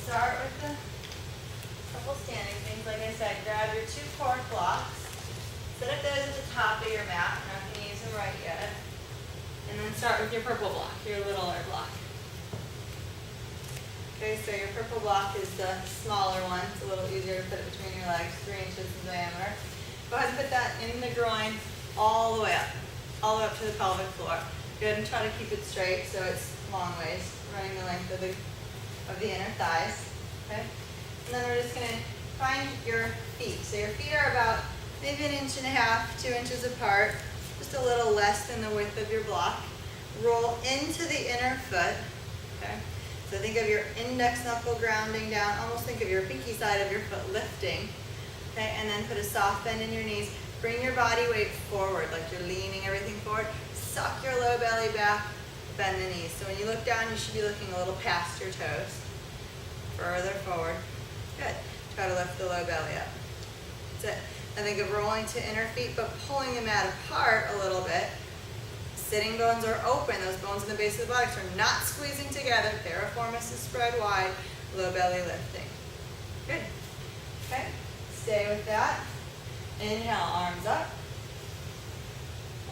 start with a couple standing things. Like I said, grab your 2 core blocks. Set up those at the top of your mat. You're not going to use them right yet. And then start with your purple block, your littler block. Okay, so your purple block is the smaller one. It's a little easier to put it between your legs, 3 inches in diameter. Go ahead and put that in the groin all the way up to the pelvic floor. Go ahead and try to keep it straight so it's long ways, running the length of the inner thighs. Okay? And then we're just going to find your feet. So your feet are about maybe 1.5 inches, 2 inches apart, just a little less than the width of your block. Roll into the inner foot. Okay? So think of your index knuckle grounding down. Almost think of your pinky side of your foot lifting. Okay? And then put a soft bend in your knees. Bring your body weight forward, like you're leaning everything forward. Suck your low belly back, bend the knees. So when you look down, you should be looking a little past your toes. Further forward. Good. Try to lift the low belly up. That's it. I think of rolling to inner feet, but pulling the mat apart a little bit. Sitting bones are open. Those bones in the base of the buttocks are not squeezing together. Piriformis is spread wide. Low belly lifting. Good. Okay. Stay with that. Inhale, arms up.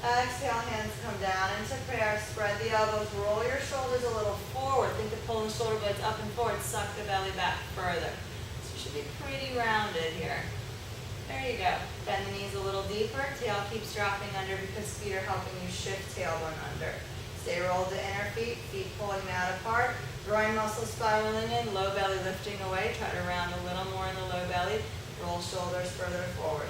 Exhale, hands come down into prayer. Spread the elbows. Roll your shoulders a little forward. Think of pulling shoulder blades up and forward. Suck the belly back further. So you should be pretty rounded here. There you go. Bend the knees a little deeper. Tail keeps dropping under because feet are helping you shift tailbone under. Stay rolled to inner feet. Feet pulling mat apart. Groin muscles spiraling in. Low belly lifting away. Try to round a little more in the low belly. Roll shoulders further forward.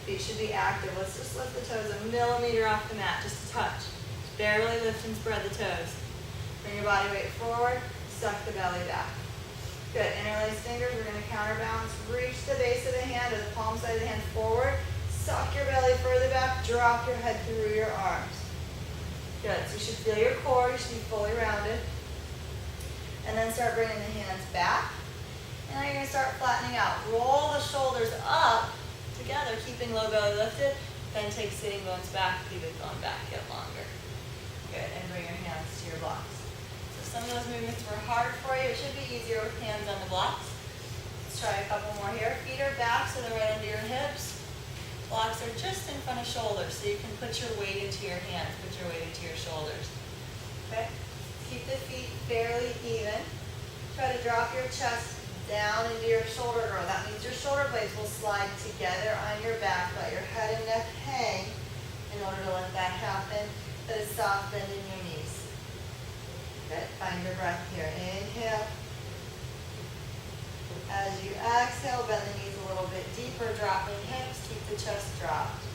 Feet should be active. Let's just lift the toes 1 millimeter off the mat, just a touch. Just barely lift and spread the toes. Bring your body weight forward, suck the belly back. Good. Interlace fingers, we're going to counterbalance. Reach the base of the hand or the palm side of the hand forward. Suck your belly further back, drop your head through your arms. Good. So you should feel your core, you should be fully rounded. And then start bringing the hands back. And now you're going to start flattening out. Roll the shoulders up together, keeping low belly lifted. Then take sitting bones back, keep it going back, get longer. Good, and bring your hands to your blocks. So some of those movements were hard for you. It should be easier with hands on the blocks. Let's try a couple more here. Feet are back, so they're right under your hips. Blocks are just in front of shoulders, so you can put your weight into your hands, put your weight into your shoulders. Okay? Keep the feet fairly even. Try to drop your chest down into your shoulder girdle. That means your shoulder blades will slide together on your back. Let your head and neck hang in order to let that happen. Put a soft bend in your knees. Good. Find your breath here. Inhale. As you exhale, bend the knees a little bit deeper, dropping hips. Keep the chest dropped.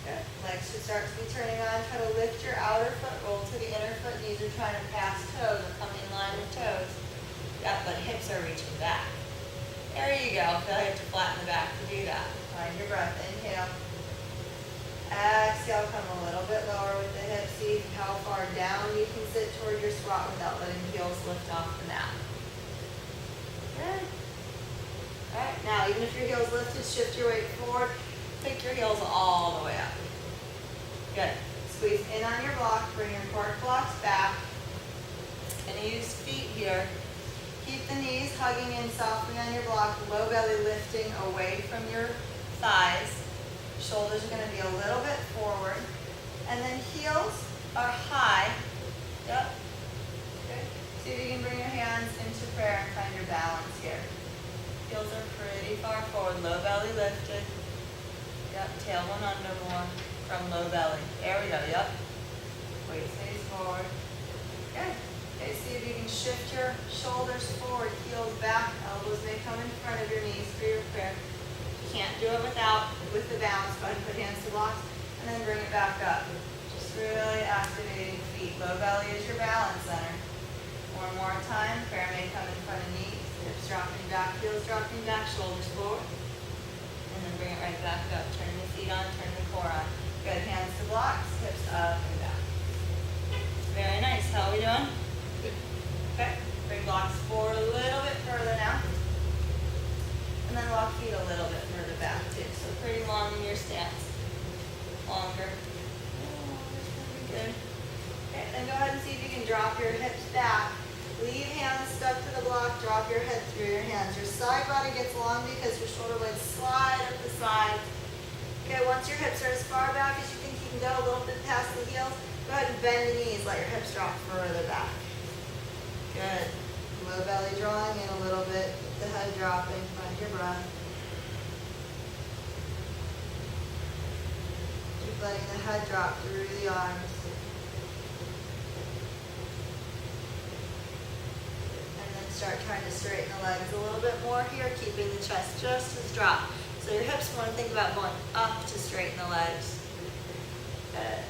Good. Legs should start to be turning on. Try to lift your outer foot, roll to the inner foot. Knees are trying to pass toes or come in line with toes. Yep, but hips are reaching back. There you go. Feel like you have to flatten the back to do that. Find your breath. Inhale. Exhale. Come a little bit lower with the hips. See how far down you can sit toward your squat without letting the heels lift off the mat. Good. All right. Now, even if your heels lifted, shift your weight forward. Pick your heels all the way up. Good. Squeeze in on your block. Bring your core blocks back. And use feet here. Keep the knees hugging in softly on your block, low belly lifting away from your thighs. Shoulders are going to be a little bit forward. And then heels are high. Yep. Good. See if you can bring your hands into prayer and find your balance here. Heels are pretty far forward, low belly lifted. Yep, tailbone under more from low belly. There we go, yep. Weight stays forward. Good. Okay, see if you can shift your shoulders forward, heels back, elbows may come in front of your knees for your prayer. You can't do it with the balance. Go ahead and put hands to blocks, and then bring it back up. Just really activating feet. Low belly is your balance center. One more time, prayer may come in front of knees, hips dropping back, heels dropping back, shoulders forward. And then bring it right back up. Turn the feet on, turn the core on. Good, hands to blocks, hips up and back. Very nice. How are we doing? Okay, bring blocks forward a little bit further now. And then walk feet a little bit further back too. So pretty long in your stance. Longer. Good. Okay, then go ahead and see if you can drop your hips back Leave hands stuck to the block, drop your head through your hands. Your side body gets long because your shoulder blades slide up the sides. Okay, once your hips are as far back as you think you can go, a little bit past the heels, go ahead and bend the knees, let your hips drop further back. Good. Low belly drawing in a little bit, the head dropping, find your breath. Keep letting the head drop through the arms. Start trying to straighten the legs a little bit more here, keeping the chest just as dropped. So your hips want to think about going up to straighten the legs. Good.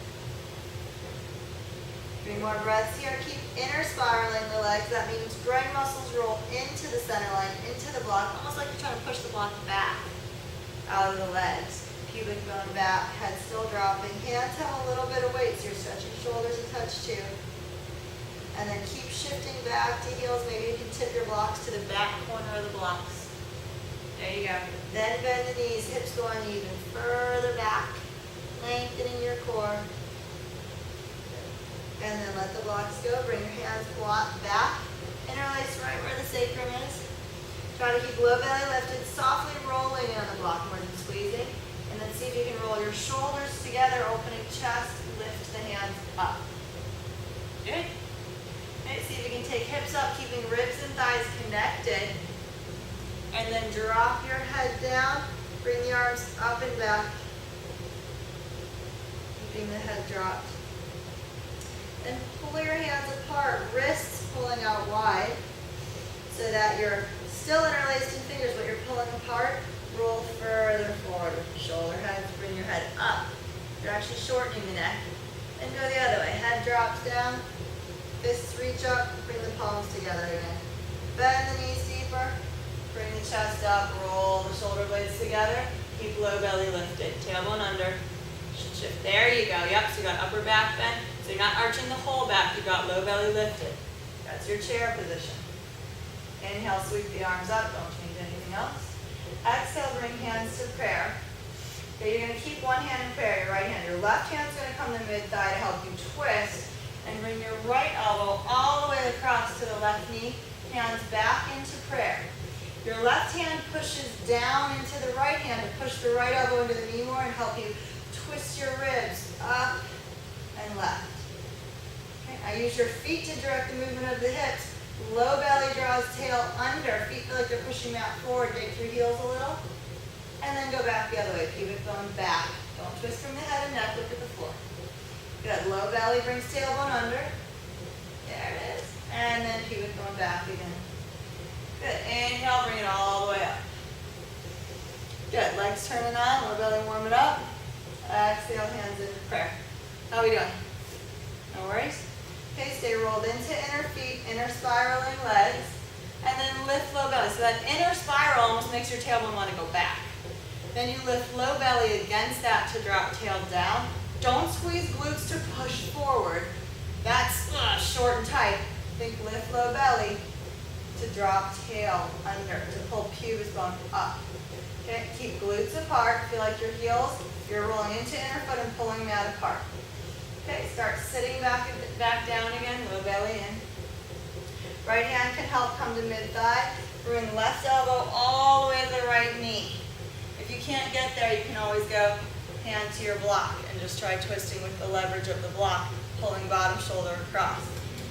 3 more breaths here. Keep inner spiraling the legs. That means groin muscles roll into the center line, into the block, almost like you're trying to push the block back out of the legs. Pubic bone back, head still dropping. Hands have a little bit of weight, so you're stretching shoulders a touch too. And then keep shifting back to heels. Maybe you can tip your blocks to the back corner of the blocks. There you go. Then bend the knees, hips going even further back, lengthening your core. And then let the blocks go. Bring your hands back. Interlace right where the sacrum is. Try to keep low belly lifted, softly rolling on the block more than squeezing. And then see if you can roll your shoulders together, opening chest, lift the hands up. Good. See if you can take hips up, keeping ribs and thighs connected. And then drop your head down. Bring the arms up and back. Keeping the head dropped. Then pull your hands apart. Wrists pulling out wide so that you're still interlaced in fingers, but you're pulling apart. Roll further forward with your shoulder heads. Bring your head up. You're actually shortening the neck. Then go the other way. Head drops down. Fists reach up, bring the palms together again. Bend the knees deeper, bring the chest up, roll the shoulder blades together. Keep low belly lifted, tailbone under. Shift, there you go, yep, so you got upper back bend. So you're not arching the whole back, you got low belly lifted. That's your chair position. Inhale, sweep the arms up, don't change anything else. Exhale, bring hands to prayer. Okay, you're gonna keep one hand in prayer, your right hand. Your left hand's gonna come to mid-thigh to help you twist. And bring your right elbow all the way across to the left knee, hands back into prayer. Your left hand pushes down into the right hand to push the right elbow into the knee more and help you twist your ribs up and left. Okay, now use your feet to direct the movement of the hips. Low belly draws tail under. Feet feel like they're pushing out forward. Dig through heels a little. And then go back the other way. Pubic bone back. Don't twist from the head and neck. Look at the floor. Good. Low belly brings tailbone under. There it is. And then pubic bone back again. Good. Inhale, bring it all the way up. Good. Legs turning on. Low belly warming up. Exhale, hands into prayer. How are we doing? No worries? Okay, stay rolled into inner feet, inner spiraling legs, and then lift low belly. So that inner spiral almost makes your tailbone want to go back. Then you lift low belly against that to drop tail down. Don't squeeze glutes to push forward. That's short and tight. Think lift low belly to drop tail under, to pull pubis bone up. Okay, keep glutes apart. Feel like your heels, you're rolling into inner foot and pulling that apart. Okay, start sitting back down again, low belly in. Right hand can help come to mid-thigh. Bring left elbow all the way to the right knee. If you can't get there, you can always go hand to your block and just try twisting with the leverage of the block, pulling bottom shoulder across.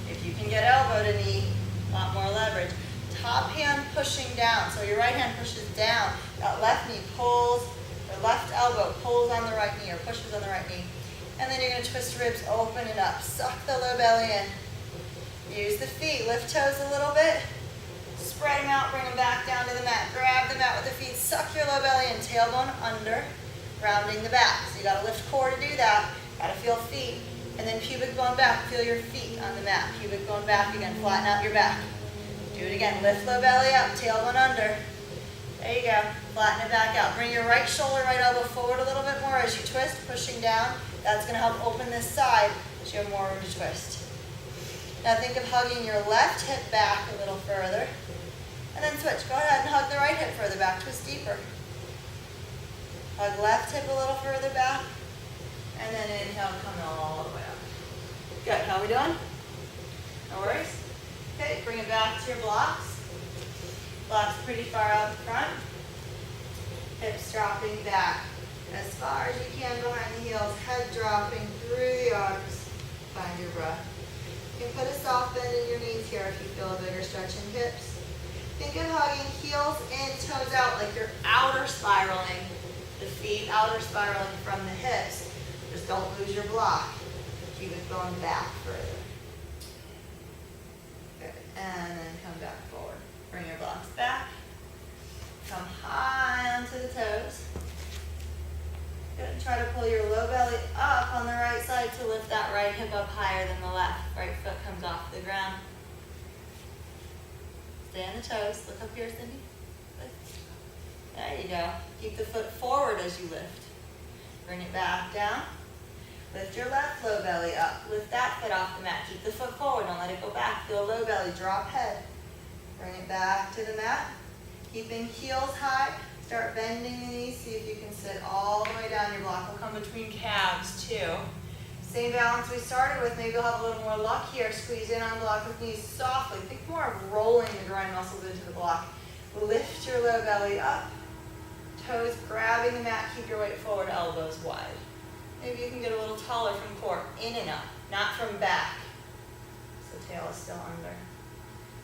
If you can get elbow to knee, a lot more leverage. Top hand pushing down, so your right hand pushes down. That left knee pulls, or left elbow pulls on the right knee or pushes on the right knee. And then you're going to twist ribs open and up. Suck the low belly in. Use the feet. Lift toes a little bit. Spread them out. Bring them back down to the mat. Grab the mat with the feet. Suck your low belly in. Tailbone under. Rounding the back. So you got to lift core to do that. Got to feel feet. And then pubic bone back. Feel your feet on the mat. Pubic bone back again. Flatten out your back. Do it again. Lift low belly up. Tailbone under. There you go. Flatten it back out. Bring your right shoulder, right elbow forward a little bit more as you twist, pushing down. That's going to help open this side so you have more room to twist. Now think of hugging your left hip back a little further. And then switch. Go ahead and hug the right hip further back. Twist deeper. Hug left hip a little further back. And then inhale, come all the way up. Good. How are we doing? No worries? Okay, bring it back to your blocks. Blocks pretty far out front. Hips dropping back as far as you can behind the heels. Head dropping through the arms. Find your breath. You can put a soft bend in your knees here if you feel a bigger stretch in hips. Think of hugging heels in, toes out, like you're outer spiraling. The feet outer spiraling from the hips. Just don't lose your block. Keep it going back further. Good. And then come back forward. Bring your blocks back. Come high onto the toes. Good. Try to pull your low belly up on the right side to lift that right hip up higher than the left. Right foot comes off the ground. Stay on the toes. Look up here, Cindy. Lift. There you go. Keep the foot forward as you lift. Bring it back down. Lift your left low belly up. Lift that foot off the mat. Keep the foot forward. Don't let it go back. Feel low belly. Drop head. Bring it back to the mat. Keeping heels high. Start bending the knees. See if you can sit all the way down. Your block will come between calves too. Same balance we started with. Maybe you'll have a little more luck here. Squeeze in on block with knees softly. Think more of rolling the groin muscles into the block. Lift your low belly up. Toes grabbing the mat. Keep your weight forward. Elbows wide. Maybe you can get a little taller from core. In and up. Not from back. So tail is still under.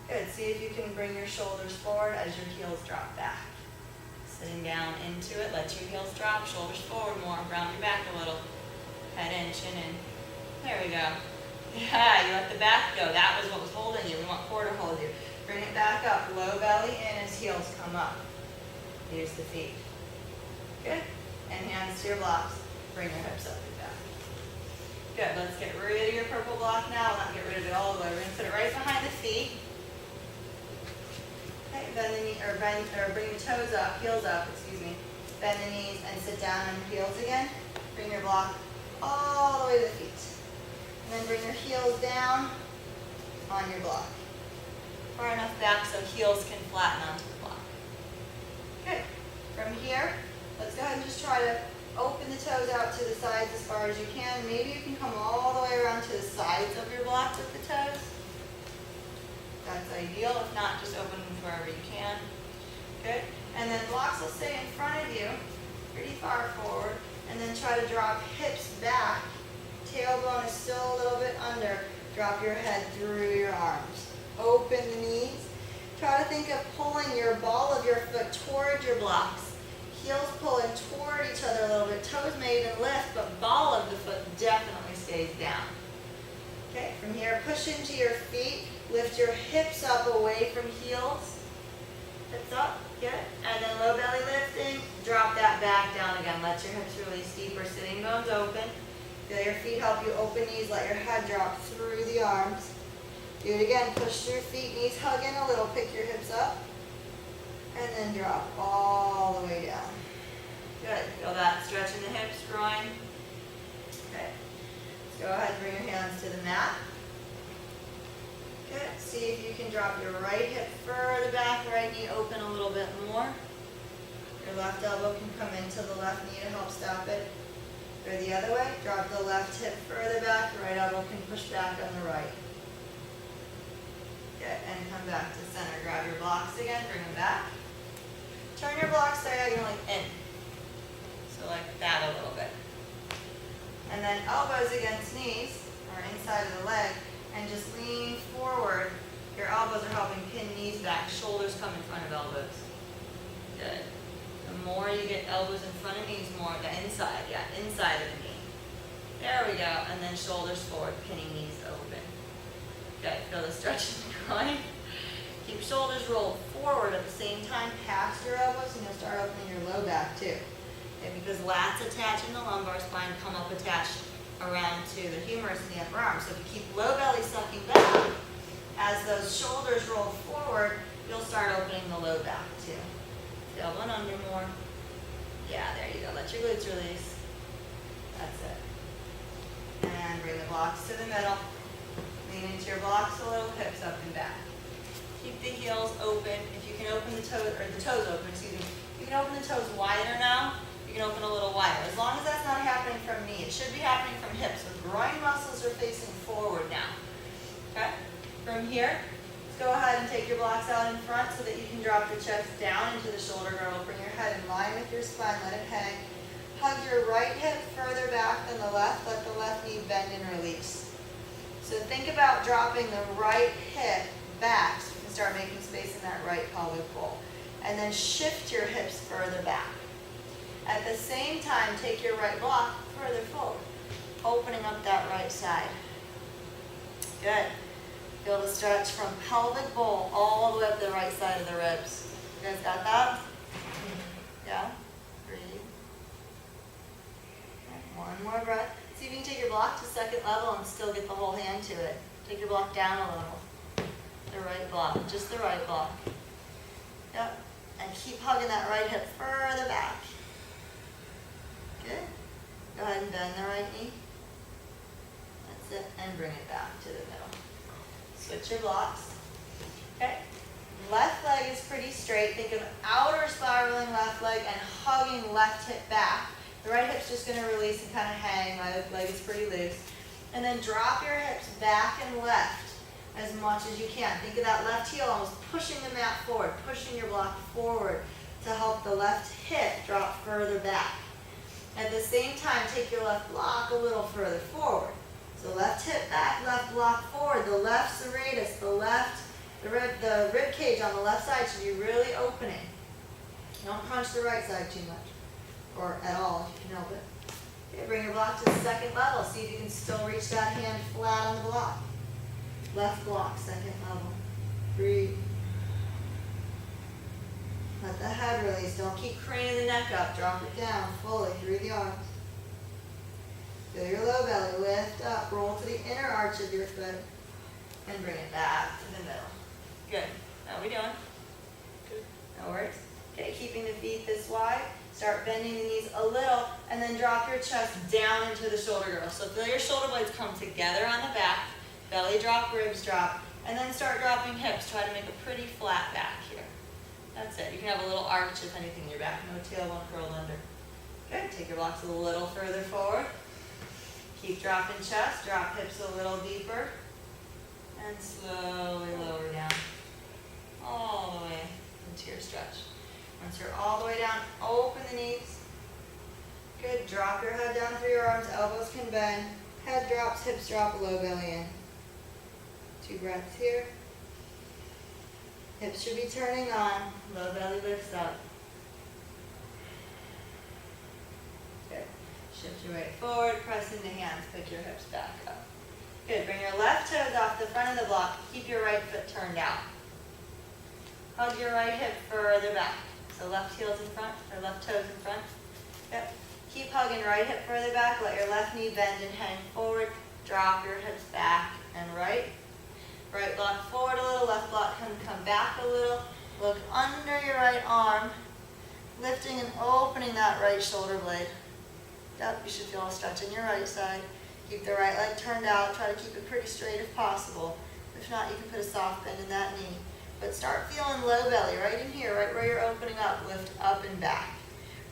Good. See if you can bring your shoulders forward as your heels drop back. Sitting down into it. Let your heels drop. Shoulders forward more. Round your back a little. Head in, chin in. There we go. Yeah, you let the back go. That was what was holding you. We want core to hold you. Bring it back up. Low belly in as heels come up. Use the feet. Good. And hands to your blocks. Bring your hips up and back. Good. Let's get rid of your purple block now. We'll not get rid of it all the way. We're going to put it right behind the feet. Okay. Bend the knee, or bring your toes up, heels up, excuse me. Bend the knees and sit down on your heels again. Bring your block all the way to the feet. And then bring your heels down on your block. Far enough back so heels can flatten onto the block. Good. From here, let's go ahead and just try to open the toes out to the sides as far as you can. Maybe you can come all the way around to the sides of your block with the toes. That's ideal. If not, just open them wherever you can. Good. And then blocks will stay in front of you, pretty far forward. And then try to drop hips back. Tailbone is still a little bit under. Drop your head through your arms. Open the knees. Try to think of pulling your ball of your foot toward your blocks. Heels pulling toward each other a little bit. Toes may even lift, but ball of the foot definitely stays down. Okay, from here, push into your feet. Lift your hips up away from heels. Hips up, good. And then low belly lifting. Drop that back down again. Let your hips release deeper. Sitting bones open. Feel your feet help you open knees. Let your head drop through the arms. Do it again. Push through feet. Knees hug in a little. Pick your hips up. And then drop all the way down. Good. Feel that stretch in the hips, groin. Okay. Let's go ahead and bring your hands to the mat. Good. See if you can drop your right hip further back, right knee open a little bit more. Your left elbow can come into the left knee to help stop it. Go the other way. Drop the left hip further back. Right elbow can push back on the right. Good. And come back to center. Grab your blocks again. Bring them back. Turn your blocks diagonally in. So like that a little bit. And then elbows against knees, or inside of the leg, and just lean forward. Your elbows are helping pin knees back. Shoulders come in front of elbows. Good. The more you get elbows in front of knees, more the inside, inside of the knee. There we go. And then shoulders forward, pinning knees open. Good. Feel the stretch in the groin. Keep shoulders rolled forward at the same time, past your elbows, and you'll start opening your low back too. Okay, because lats attach in the lumbar spine, come up attached around to the humerus in the upper arm. So if you keep low belly sucking back, as those shoulders roll forward, you'll start opening the low back too. Tailbone under more. Yeah, there you go. Let your glutes release. That's it. And bring the blocks to the middle. Lean into your blocks a little, hips up and back. Keep the heels open. If you can open the toes, or the toes open, excuse me. You can open the toes wider now. You can open a little wider. As long as that's not happening from knee. It should be happening from hips. The groin muscles are facing forward now. Okay? From here, Go ahead and take your blocks out in front so that you can drop the chest down into the shoulder girdle. Bring your head in line with your spine, let it hang. Hug your right hip further back than the left. Let the left knee bend and release. So think about dropping the right hip back so you can start making space in that right pelvic bowl. And then shift your hips further back. At the same time, take your right block further forward, opening up that right side. Good. Feel the stretch from pelvic bowl all the way up the right side of the ribs. You guys got that? Yeah? Breathe. One more breath. See if you can take your block to second level and still get the whole hand to it. Take your block down a little. The right block, just the right block. Yep. And keep hugging that right hip further back. Good. Go ahead and bend the right knee. That's it. And bring it back to the middle. Switch your blocks. Okay. Left leg is pretty straight. Think of outer spiraling left leg and hugging left hip back. The right hip's just going to release and kind of hang. My leg is pretty loose. And then drop your hips back and left as much as you can. Think of that left heel almost pushing the mat forward, pushing your block forward to help the left hip drop further back. At the same time, take your left block a little further forward. So left hip back, left block forward. The left serratus, the rib cage on the left side should be really opening. Don't crunch the right side too much, or at all if you can help it. Okay, bring your block to the second level. See if you can still reach that hand flat on the block. Left block, second level. Breathe. Let the head release. Don't keep craning the neck up. Drop it down fully through the arms. Feel your low belly. Lift up. Roll to the inner arch of your foot. And bring it back to the middle. Good. How are we doing? Good. That works. Okay, keeping the feet this wide. Start bending the knees a little. And then drop your chest down into the shoulder girdle. So feel your shoulder blades come together on the back. Belly drop, ribs drop. And then start dropping hips. Try to make a pretty flat back here. That's it. You can have a little arch if anything in your back. No tailbone curled under. Good. Take your blocks a little further forward. Keep dropping chest. Drop hips a little deeper. And slowly lower down. All the way into your stretch. Once you're all the way down, open the knees. Good. Drop your head down through your arms. Elbows can bend. Head drops, hips drop, low belly in. 2 breaths here. Hips should be turning on. Low belly lifts up. Good. Shift your weight forward. Press into hands. Pick your hips back up. Good. Bring your left toes off the front of the block. Keep your right foot turned out. Hug your right hip further back. So left heel's in front, or left toes in front. Yep. Keep hugging right hip further back. Let your left knee bend and hang forward. Drop your hips back and right. Right block forward a little. Left block can come back a little. Look under your right arm. Lifting and opening that right shoulder blade. Yep, you should feel a stretch in your right side. Keep the right leg turned out. Try to keep it pretty straight if possible. If not, you can put a soft bend in that knee. But start feeling low belly right in here, right where you're opening up. Lift up and back.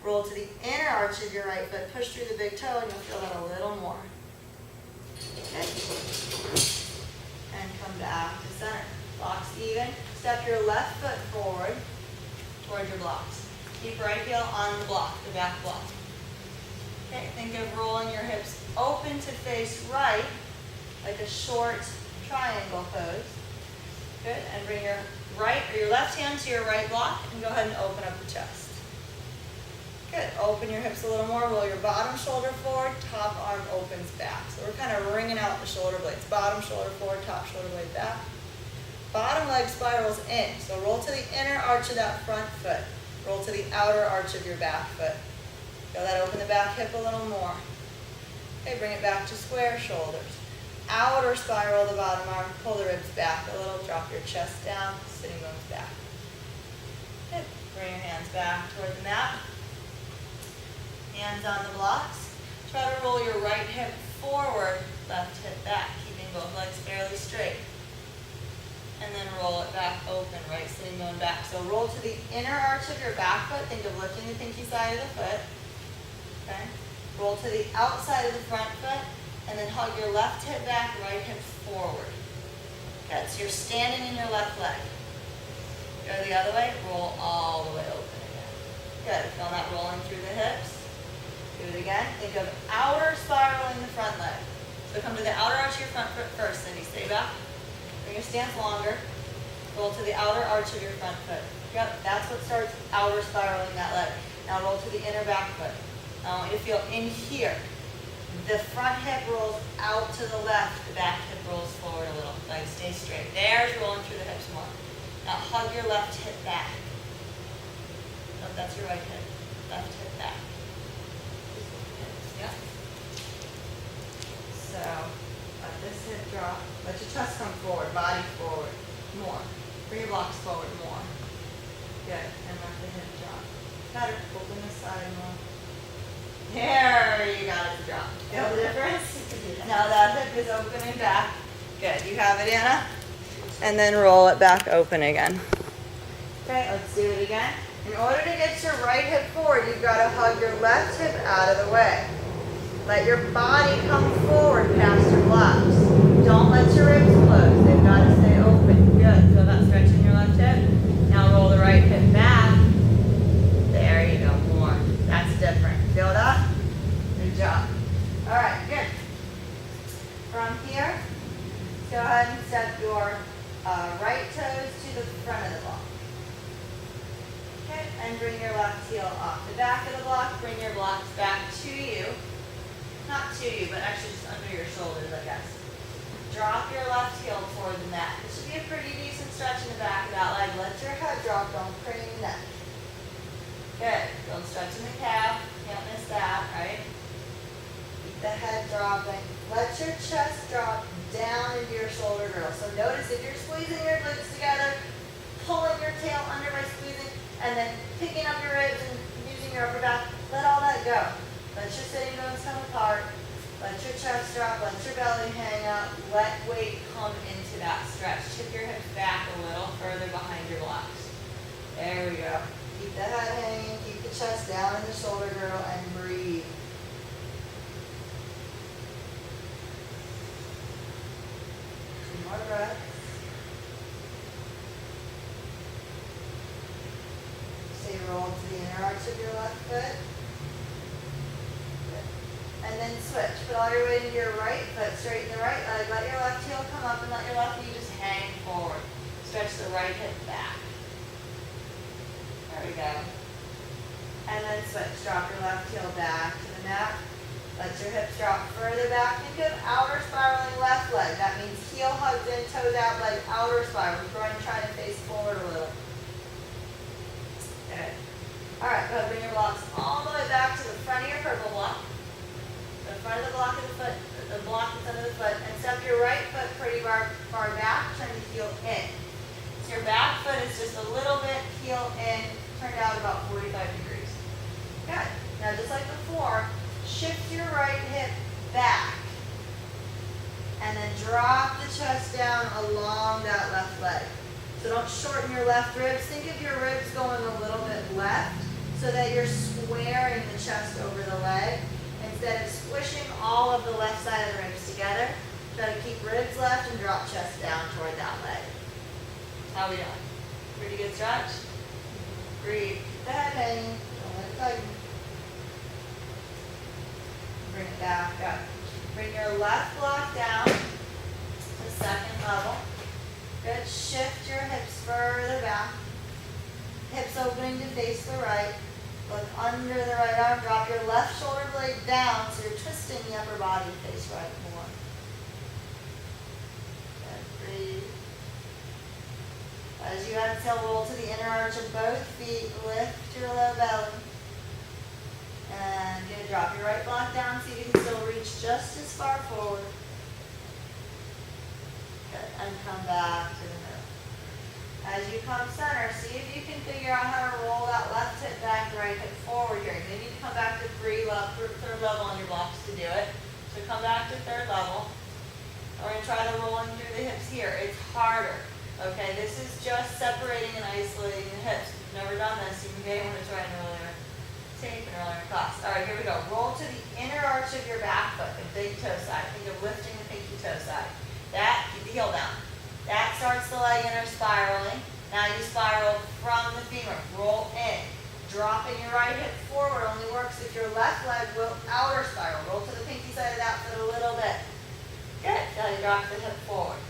Roll to the inner arch of your right foot. Push through the big toe and you'll feel that a little more. Okay. And come back to center. Blocks even. Step your left foot forward towards your blocks. Keep right heel on the block, the back block. Okay, think of rolling your hips open to face right, like a short triangle pose. Good, and bring your right or your left hand to your right block and go ahead and open up the chest. Good, open your hips a little more, roll your bottom shoulder forward, top arm opens back. So we're kind of wringing out the shoulder blades. Bottom shoulder forward, top shoulder blade back. Bottom leg spirals in, so roll to the inner arch of that front foot. Roll to the outer arch of your back foot. Feel that open the back hip a little more. Okay, bring it back to square shoulders. Outer spiral the bottom arm, pull the ribs back a little, drop your chest down, sitting bones back. Good. Bring your hands back toward the mat. Hands on the blocks. Try to roll your right hip forward, left hip back, keeping both legs fairly straight. And then roll it back open, right sitting bone back. So roll to the inner arch of your back foot. Think of lifting the pinky side of the foot. Okay. Roll to the outside of the front foot. And then hug your left hip back, right hip forward. Good, so you're standing in your left leg. Go the other way, roll all the way open again. Good, feel that rolling through the hips. Do it again. Think of outer spiraling the front leg. So come to the outer arch of your front foot first, then you stay back. Bring your stance longer. Roll to the outer arch of your front foot. Yep, that's what starts outer spiraling that leg. Now roll to the inner back foot. I want you to feel in here. The front hip rolls out to the left. The back hip rolls forward a little. Leg stay straight. There's rolling through the hips more. Now hug your left hip back. No, that's your right hip. Left hip back. Yeah. So let this hip drop. Let your chest come forward. Body forward. More. Bring your blocks forward more. Good. And let the hip drop. Got it. Open the side more. There you got it to drop. Feel the difference? Now that hip is opening back. Good. You have it, Anna? And then roll it back open again. Okay, let's do it again. In order to get your right hip forward, you've got to hug your left hip out of the way. Let your body come forward past your blocks. Don't let your ribs close. They've got to stay open. Good. Feel that stretch in your left hip. Now roll the right hip back. There you go. More. That's different. Feel that? Good job. All right, good. From here, go ahead and step your right toes to the front of the block. Okay, and bring your left heel off the back of the block. Bring your blocks back to you. Not to you, but actually just under your shoulders, I guess. Drop your left heel toward the mat. This should be a pretty decent stretch in the back of that leg. Let your head drop, don't crane the neck. Good. Don't stretch in the calf. Can't miss that, right? Keep the head dropping. Let your chest drop down into your shoulder girdle. So notice if you're squeezing your glutes together, pulling your tail under by squeezing, and then picking up your ribs and using your upper back, let all that go. Let your sitting bones come apart. Let your chest drop. Let your belly hang out. Let weight come into that stretch. Tip your hips back a little further behind your blocks. There we go. Keep the head hanging. Keep the chest down in the shoulder girdle and breathe. More breaths. Stay rolled to the inner arch of your left foot. Good. And then switch. Put all your weight into your right foot. Straighten the right leg. Let your left heel come up and let your left knee just hang forward. Stretch the right hip back. There we go. And then switch. Drop your left heel back to the mat. Let your hips drop further back. Think of outer spiraling left leg. That means heel hugs in, toes out, leg outer spiral. We're going to try to face forward a little. Good. All right, go ahead, bring your blocks all the way back to the front of your purple block. The front of the block of the foot, the block that's under the foot, and step your right foot pretty far back, turn the heel in. So your back foot is just a little bit heel in, turned out about 45 degrees. Good. Now just like before, shift your right hip back and then drop the chest down along that left leg. So don't shorten your left ribs. Think of your ribs going a little bit left so that you're squaring the chest over the leg instead of squishing all of the left side of the ribs together. Try to keep ribs left and drop chest down toward that leg. How are we doing? Pretty good stretch? Breathe. Keep the head hanging. Don't let it tighten. Bring it back up. Bring your left block down to second level. Good. Shift your hips further back. Hips opening to face the right. Look under the right arm. Drop your left shoulder blade down so you're twisting the upper body to face right more. Good. Breathe. As you exhale, roll to the inner arch of both feet. Lift your low belly. And you're going to drop your right block down so you can still reach just as far forward. Good. And come back to the middle. As you come center, see if you can figure out how to roll that left hip back, right hip forward here. You need to come back to third level on your blocks to do it. So come back to third level. We're going to try the rolling through the hips here. It's harder. Okay, this is just separating and isolating the hips. If you've never done this, you may want to try an earlier class. All right, here we go. Roll to the inner arch of your back foot, the big toe side. Think of lifting the pinky toe side. That, keep the heel down. That starts the leg inner spiraling. Now you spiral from the femur, roll in. Dropping your right hip forward only works if your left leg will outer spiral. Roll to the pinky side of that foot a little bit. Good. Now you drop the hip forward.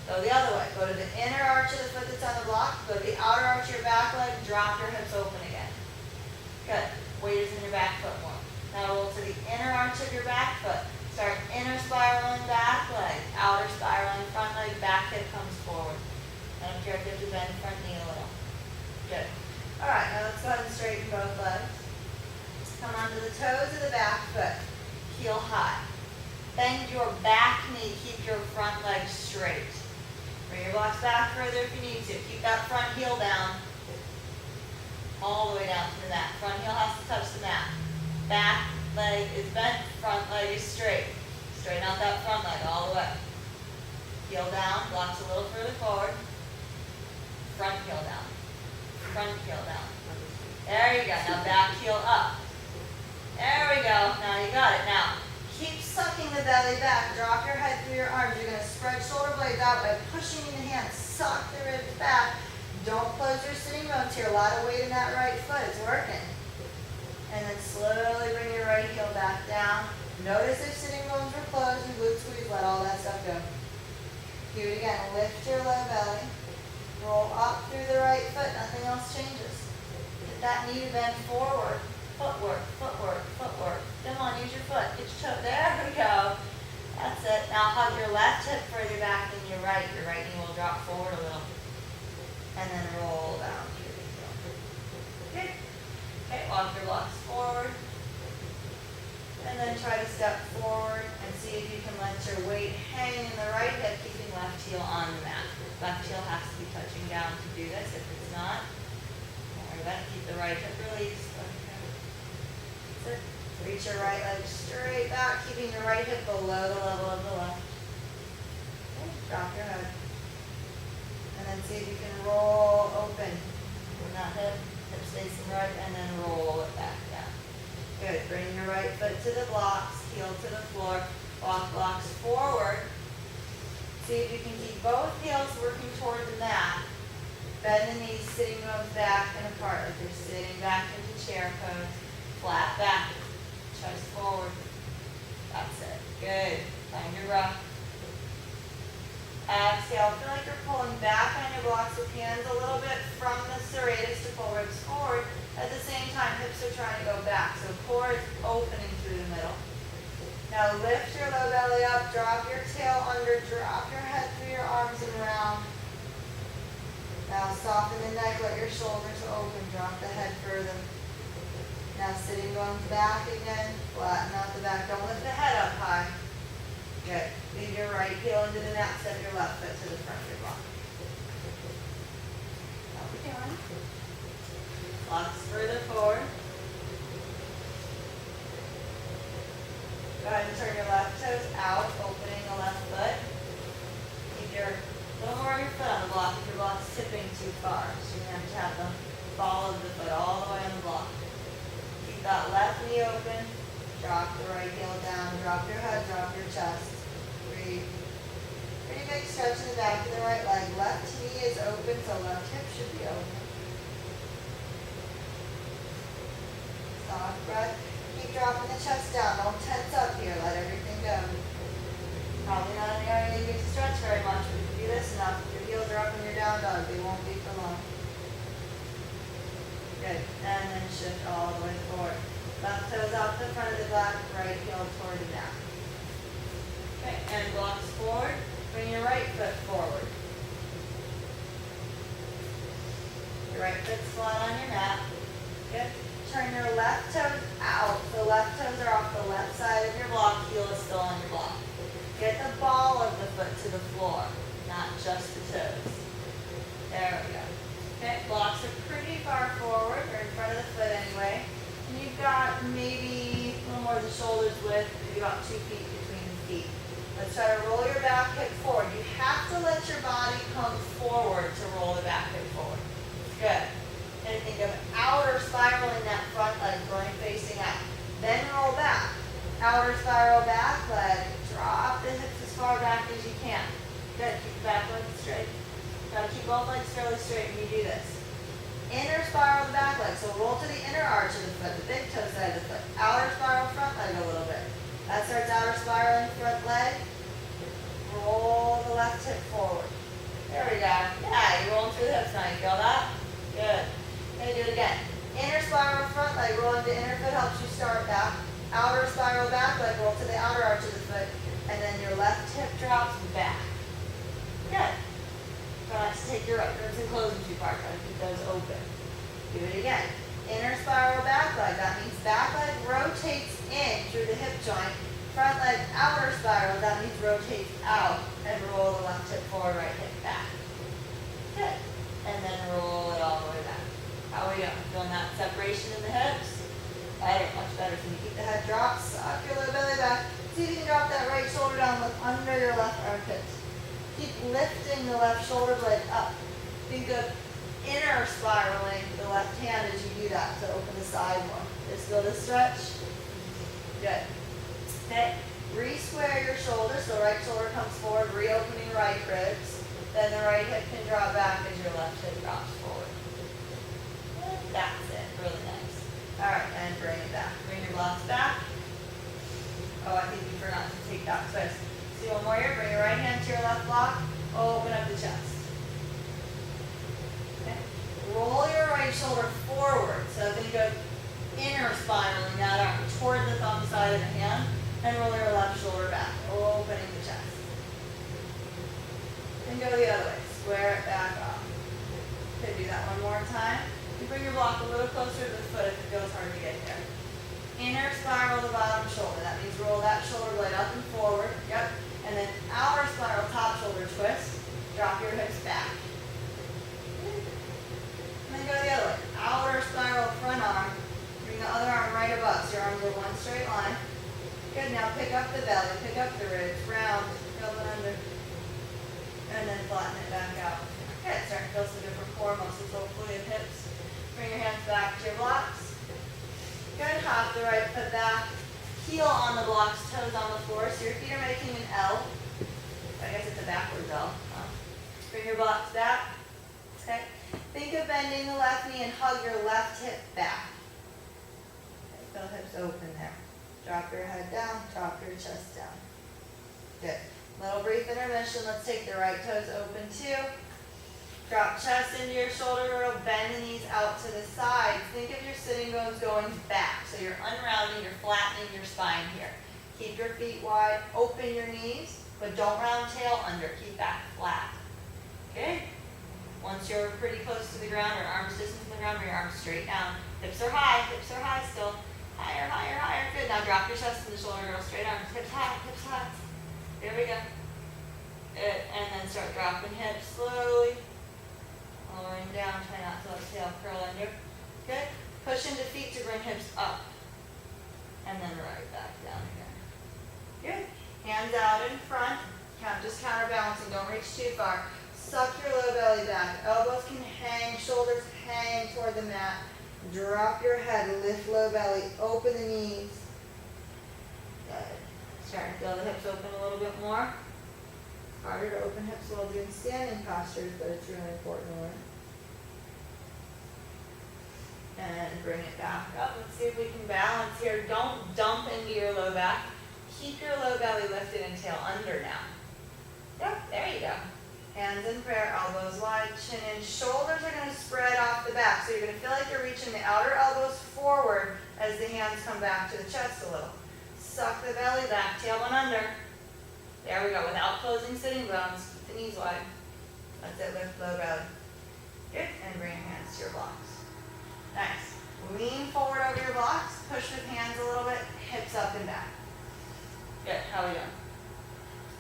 Go the other way. Go to the inner arch of the foot that's on the block. Go to the outer arch of your back leg. Drop your hips open again. Good. Weight is in your back foot more. Now roll to the inner arch of your back foot. Start inner spiraling back leg. Outer spiraling front leg. Back hip comes forward. I don't care if you have to bend front knee a little. Good. All right, now let's go ahead and straighten both legs. Come onto the toes of the back foot. Heel high. Bend your back knee. Keep your front leg straight. Bring your blocks back further if you need to. Keep that front heel down. All the way down to the mat. Front heel has to touch the mat. Back leg is bent. Front leg is straight. Straighten out that front leg all the way. Heel down. Blocks a little further forward. Front heel down. Front heel down. There you go. Now back heel up. There we go. Now you got it. Now keep sucking the belly back. Drop your head through your arms. You're going to spread shoulder blades out by pushing in the hands. Suck the ribs back. Don't close your sitting bones here. A lot of weight in that right foot. It's working. And then slowly bring your right heel back down. Notice if sitting bones were closed, you glute squeeze, let all that stuff go. Do it again. Lift your low belly. Roll up through the right foot. Nothing else changes. Get that knee to bend forward. Footwork, footwork, footwork. Come on, use your foot. Get your toe. There we go. That's it. Now hug your left hip further back than your right. Your right knee will drop forward a little. And then roll down. Good. Okay, walk your blocks forward. And then try to step forward and see if you can let your weight hang in the right hip, keeping left heel on the mat. Left heel has to be touching down to do this. If it's not, don't worry about it. Keep the right hip released. That's it. Reach your right leg straight back, keeping your right hip below the level of the left. Okay, drop your head. And then see if you can roll open. From that hip facing right, and then roll it back down. Good. Bring your right foot to the blocks, heel to the floor, walk blocks forward. See if you can keep both heels working toward the mat. Bend the knees, sitting bones back and apart like you're sitting back into chair pose. Flat back, chest forward. That's it. Good. Find your rock. Exhale. Feel like you're pulling back on your blocks with hands a little bit from the serratus to pull ribs forward. At the same time, hips are trying to go back. So core is opening through the middle. Now lift your low belly up, drop your tail under, drop your head through your arms and round. Now soften the neck, let your shoulders open, drop the head further. Now sitting bones back again, flatten out the back. Don't lift the head up high. Good. Lead your right heel into the mat, step your left foot to the front of your block. How we doing? Blocks further forward. Go ahead and turn your left toes out, opening the left foot. Keep your, a little more of your foot on the block if your block's tipping too far. So you're going to have the ball of the foot all the way on the block. Keep that left knee open. Drop the right heel down. Drop your head, drop your chest. Breathe. Pretty big stretch in the back of the right leg. Left knee is open, so left hip should be open. Soft breath. Keep dropping the chest down. Don't tense up here. Let everything go. Probably not an area you get to stretch very much, but if you do this enough, if your heels are up when you're down dog, they won't be for long. Good. And then shift all the way forward. Left toes out to the front of the block, right heel toward the mat. Okay, and blocks forward. Bring your right foot forward. Your right foot's flat on your mat. Good. Turn your left toes out. The left toes are off the left side of your block. Heel is still on your block. Get the ball of the foot to the floor, not just the toes. There we go. Okay, blocks are pretty far forward, or in front of the foot anyway. And you've got maybe a little more than shoulders width, maybe about 2 feet between the feet. Let's try to roll your back hip forward. You have to let your body come forward to roll the back hip forward. Good. And think of outer spiraling that front leg, groin facing out. Then roll back. Outer spiral back leg. Drop the hips as far back as you can. Good. Keep the back leg straight. keep both legs fairly straight when you do this. Inner spiral the back leg, so roll to the inner arch of the foot, the big toe side of the foot. Outer spiral front leg a little bit. That starts outer spiraling front leg. Roll the left hip forward. There we go. Yeah, you're rolling through the hips now. You feel that? Good. Okay, do it again. Inner spiral front leg, rolling to inner foot helps you start back. Outer spiral back leg, roll to the outer arch of the foot. And then your left hip drops back. Good. Try not to take your right ribs and close them too far. Try to keep those open. Do it again. Inner spiral back leg. That means back leg rotates in through the hip joint. Front leg outer spiral. That means rotates out. And roll the left hip forward, right hip back. Good. And then roll it all the way back. How are we doing? Feeling that separation in the hips? Better, much better. So you keep the head dropped, suck your low belly back. See if you can drop that right shoulder down, look under your left armpit. Keep lifting the left shoulder blade up. Think of inner spiraling the left hand as you do that to open the side more. Just feel the stretch. Good. Okay. Re-square your shoulders, so right shoulder comes forward, reopening right ribs. Then the right hip can drop back as your left hip drops forward. That's it. Really nice. All right, and bring it back. Bring your blocks back. Oh, I think you forgot to take that twist. Do one more here. Bring your right hand to your left block. Open up the chest. Okay. Roll your right shoulder forward. So think of inner spiraling that arm toward the thumb side of the hand. And roll your left shoulder back, opening the chest. And go the other way. Square it back up. Okay, do that one more time. You bring your block a little closer to the foot if it feels hard to get there. Inner spiral the bottom shoulder. That means roll that shoulder blade up and forward. Yep. And then outer spiral top shoulder twist. Drop your hips back. And then go the other way. Outer spiral front arm. Bring the other arm right above. So your arms are one straight line. Good. Now pick up the belly. Pick up the ribs. Round. Elbow under. And then flatten it back out. Good. Starting to feel some different core muscles, hopefully of hips. Bring your hands back to your blocks. Good. Hop the right foot back. Heel on the blocks, toes on the floor. So your feet are making an L. I guess it's a backwards L. Bring your blocks back. Okay. Think of bending the left knee and hug your left hip back. Okay, feel hips open there. Drop your head down. Drop your chest down. Good. Little brief intermission. Let's take the right toes open too. Drop chest into your shoulder girdle, bend the knees out to the side. Think of your sitting bones going back. So you're unrounding, you're flattening your spine here. Keep your feet wide, open your knees, but don't round tail under. Keep back flat. Okay? Once you're pretty close to the ground, or arms distance from the ground, bring your arms straight down. Hips are high still. Higher, higher, higher. Good. Now drop your chest in the shoulder girdle, straight arms. Hips high, hips high. There we go. Good. And then start dropping hips slowly. Lowering down, try not to let the tail curl under. Good. Push into feet to bring hips up. And then right back down again. Good. Hands out in front. Just counterbalancing. Don't reach too far. Suck your low belly back. Elbows can hang, shoulders hang toward the mat. Drop your head, lift low belly, open the knees. Good. Starting to feel the hips open a little bit more. Harder to open hips while doing standing postures, but it's really important to learn. And bring it back up. Let's see if we can balance here. Don't dump into your low back. Keep your low belly lifted and tail under now. Yep, there you go. Hands in prayer, elbows wide, chin in. Shoulders are going to spread off the back. So you're going to feel like you're reaching the outer elbows forward as the hands come back to the chest a little. Suck the belly back, tail one under. There we go, without closing sitting bones, keep the knees wide. That's it, lift low belly. Good, and bring your hands to your blocks. Nice. Lean forward over your blocks, push with hands a little bit, hips up and back. Good, how are we doing?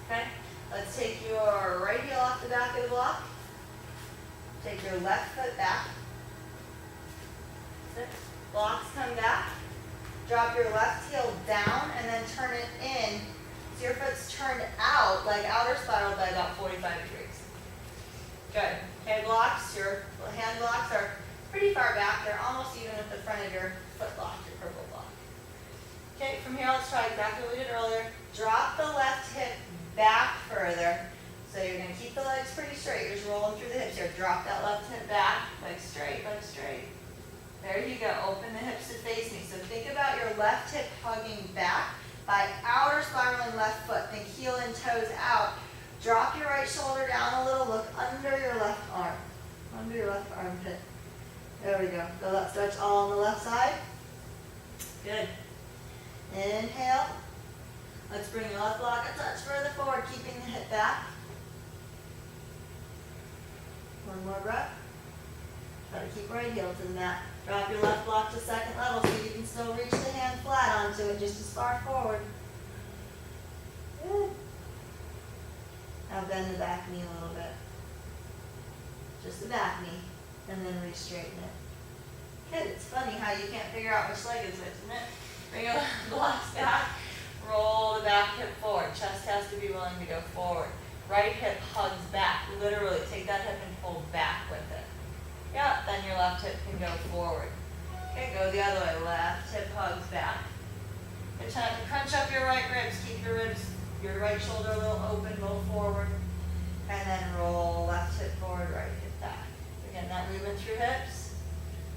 Okay, let's take your right heel off the back of the block. Take your left foot back. That's it. Blocks come back. Drop your left heel down and then turn it in. So your foot's turned out, like outer spiral by about 45 degrees. Good. Okay, blocks, your hand blocks are pretty far back. They're almost even at the front of your foot block, your purple block. Okay, from here let's try exactly what we did earlier. Drop the left hip back further. So you're gonna keep the legs pretty straight. You're just rolling through the hips here. Drop that left hip back, leg straight, leg straight. There you go. Open the hips to face me. So think about your left hip hugging back by outer spiraling left foot. Think heel and toes out. Drop your right shoulder down a little. Look under your left arm. Under your left armpit. There we go. Feel that stretch all on the left side. Good. Inhale. Let's bring your left block a touch further forward, keeping the hip back. One more breath. Try to keep right heel to the mat. Drop your left block to second level so you can still reach the hand flat onto it just as far forward. Good. Now bend the back knee a little bit. Just the back knee. And then re-straighten it. Good. It's funny how you can't figure out which leg is which, isn't it? Bring your blocks back. Roll the back hip forward. Chest has to be willing to go forward. Right hip hugs back. Literally, take that hip and pull back with it. Yeah, then your left hip can go forward. Okay, go the other way. Left hip hugs back. Good time to crunch up your right ribs. Keep your ribs, your right shoulder a little open, go forward. And then roll left hip forward, right hip back. Again, that movement through hips.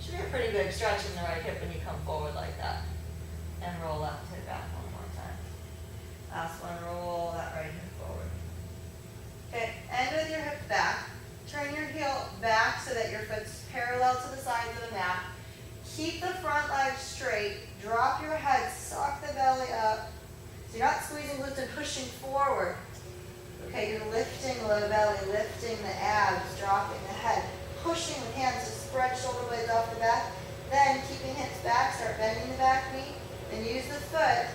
Should be a pretty big stretch in the right hip when you come forward like that. And roll left hip back one more time. Last one, roll that right hip forward. Okay, end with your hip back. Turn your heel back so that your foot's parallel to the sides of the mat. Keep the front leg straight. Drop your head, suck the belly up. So you're not squeezing glutes and pushing forward. Okay, you're lifting low belly, lifting the abs, dropping the head, pushing with hands to spread shoulder blades off the back. Then keeping hips back, start bending the back knee. Then use the foot,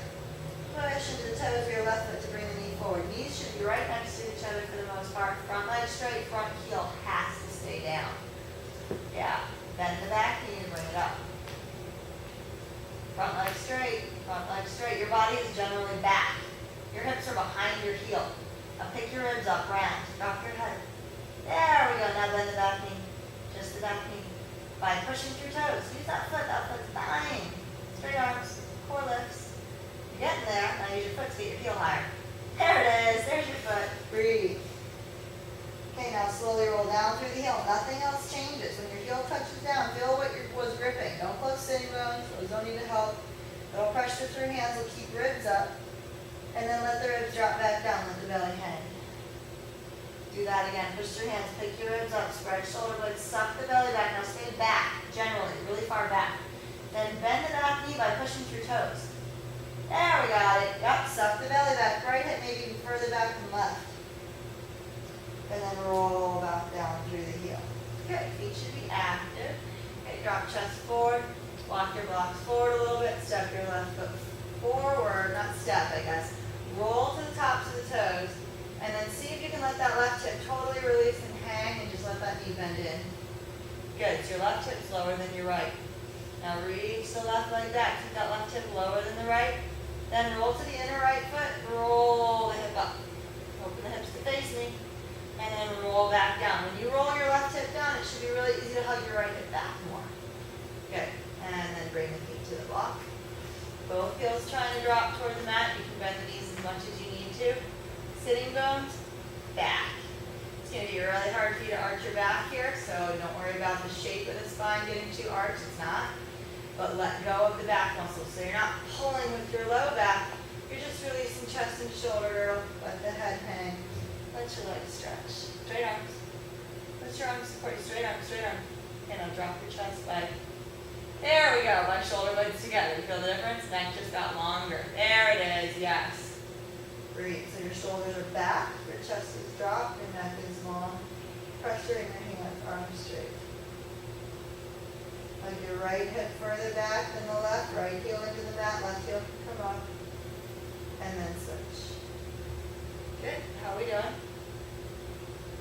push into the toes of your left foot to bring the knee forward. Knees should be right next to each other for the most part. Front leg straight, front heel has to stay down. Yeah, bend the back knee and bring it up. Front leg straight, front leg straight. Your body is generally back. Your hips are behind your heel. Now pick your ribs up, round. Drop your head. There we go. Now bend the back knee. Just the back knee. By pushing through toes. Use that foot. That foot's dying. Straight arms. Core lifts. You're getting there. Now use your foot to get your heel higher. There it is. There's your foot. Breathe. Okay, now slowly roll down through the heel. Nothing else changes. When your heel touches down, feel what was gripping. Don't close sitting bones. Those don't need to help. Little pressure through hands will keep ribs up. And then let the ribs drop back down. Let the belly hang. Do that again. Push through hands. Pick your ribs up. Spread shoulder blades. Suck the belly back. Now stay back, generally, really far back. Then bend the back knee by pushing through toes. There we got it. Yep, suck the belly back. Right hip maybe even further back than left. And then roll back down through the heel. Good. Feet should be active. Okay, drop chest forward. Walk your blocks forward a little bit. Step your left foot forward. Not step, I guess. Roll to the tops of the toes. And then see if you can let that left hip totally release and hang and just let that knee bend in. Good. So your left hip's lower than your right. Now reach the left leg back. Keep that left hip lower than the right. Then roll to the inner right foot. Roll the hip up. Open the hips to face me. And then roll back down. When you roll your left hip down, it should be really easy to hug your right hip back more. Good. And then bring the feet to the block. Both heels trying to drop toward the mat. You can bend the knees as much as you need to. Sitting bones, back. It's going to be really hard for you to arch your back here, so don't worry about the shape of the spine getting too arched. It's not. But let go of the back muscles. So you're not pulling with your low back. You're just releasing chest and shoulder. Let the head hang. Let your legs stretch. Straight arms. Let your arms support you. Straight arms, straight arms. Okay, now drop your chest by. There we go. My shoulder blades together. You feel the difference? Neck just got longer. There it is. Yes. Breathe. So your shoulders are back. Your chest is dropped. Your neck is long. Pressuring your hands, arms straight. Like your right hip further back than the left. Right heel into the mat. Left heel can come up. And then switch. Good. How are we doing?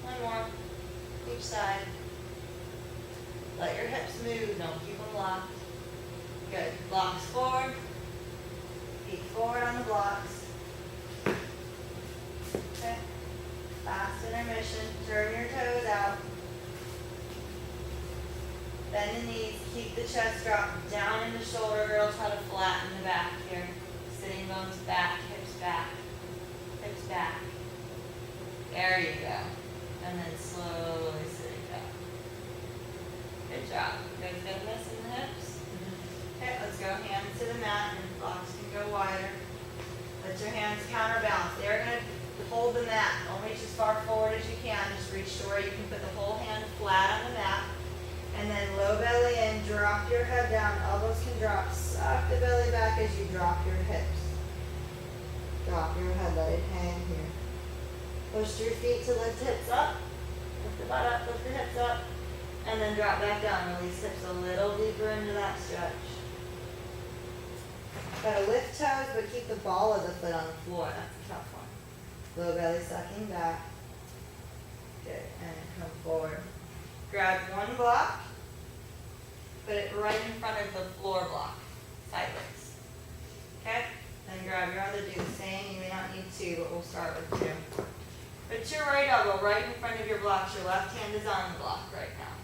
One more. Each side. Let your hips move. Don't keep them locked. Good. Blocks forward. Feet forward on the blocks. Okay. Fast intermission. Turn your toes out. Bend the knees. Keep the chest dropped down in the shoulder girdle. Try to flatten the back here. Sitting bones back. Hips back. Hips back. There you go. And then slowly sitting back. Good job. You guys get this in the hips? Okay, let's go hands to the mat, and blocks can go wider. Let your hands counterbalance. They're going to hold the mat. Don't reach as far forward as you can. Just reach to where you can put the whole hand flat on the mat. And then low belly in, drop your head down. Elbows can drop. Suck the belly back as you drop your hips. Drop your head, let it hang here. Push your feet to lift hips up. Lift the butt up, lift the hips up. And then drop back down. Release hips a little deeper into that stretch. Gotta lift toes, but keep the ball of the foot on the floor. That's a tough one. Low belly sucking back. Good, and come forward. Grab one block. Put it right in front of the floor block. Sideways. Okay? Then grab your other, do the same. You may not need two, but we'll start with two. Put your right elbow right in front of your blocks. Your left hand is on the block right now.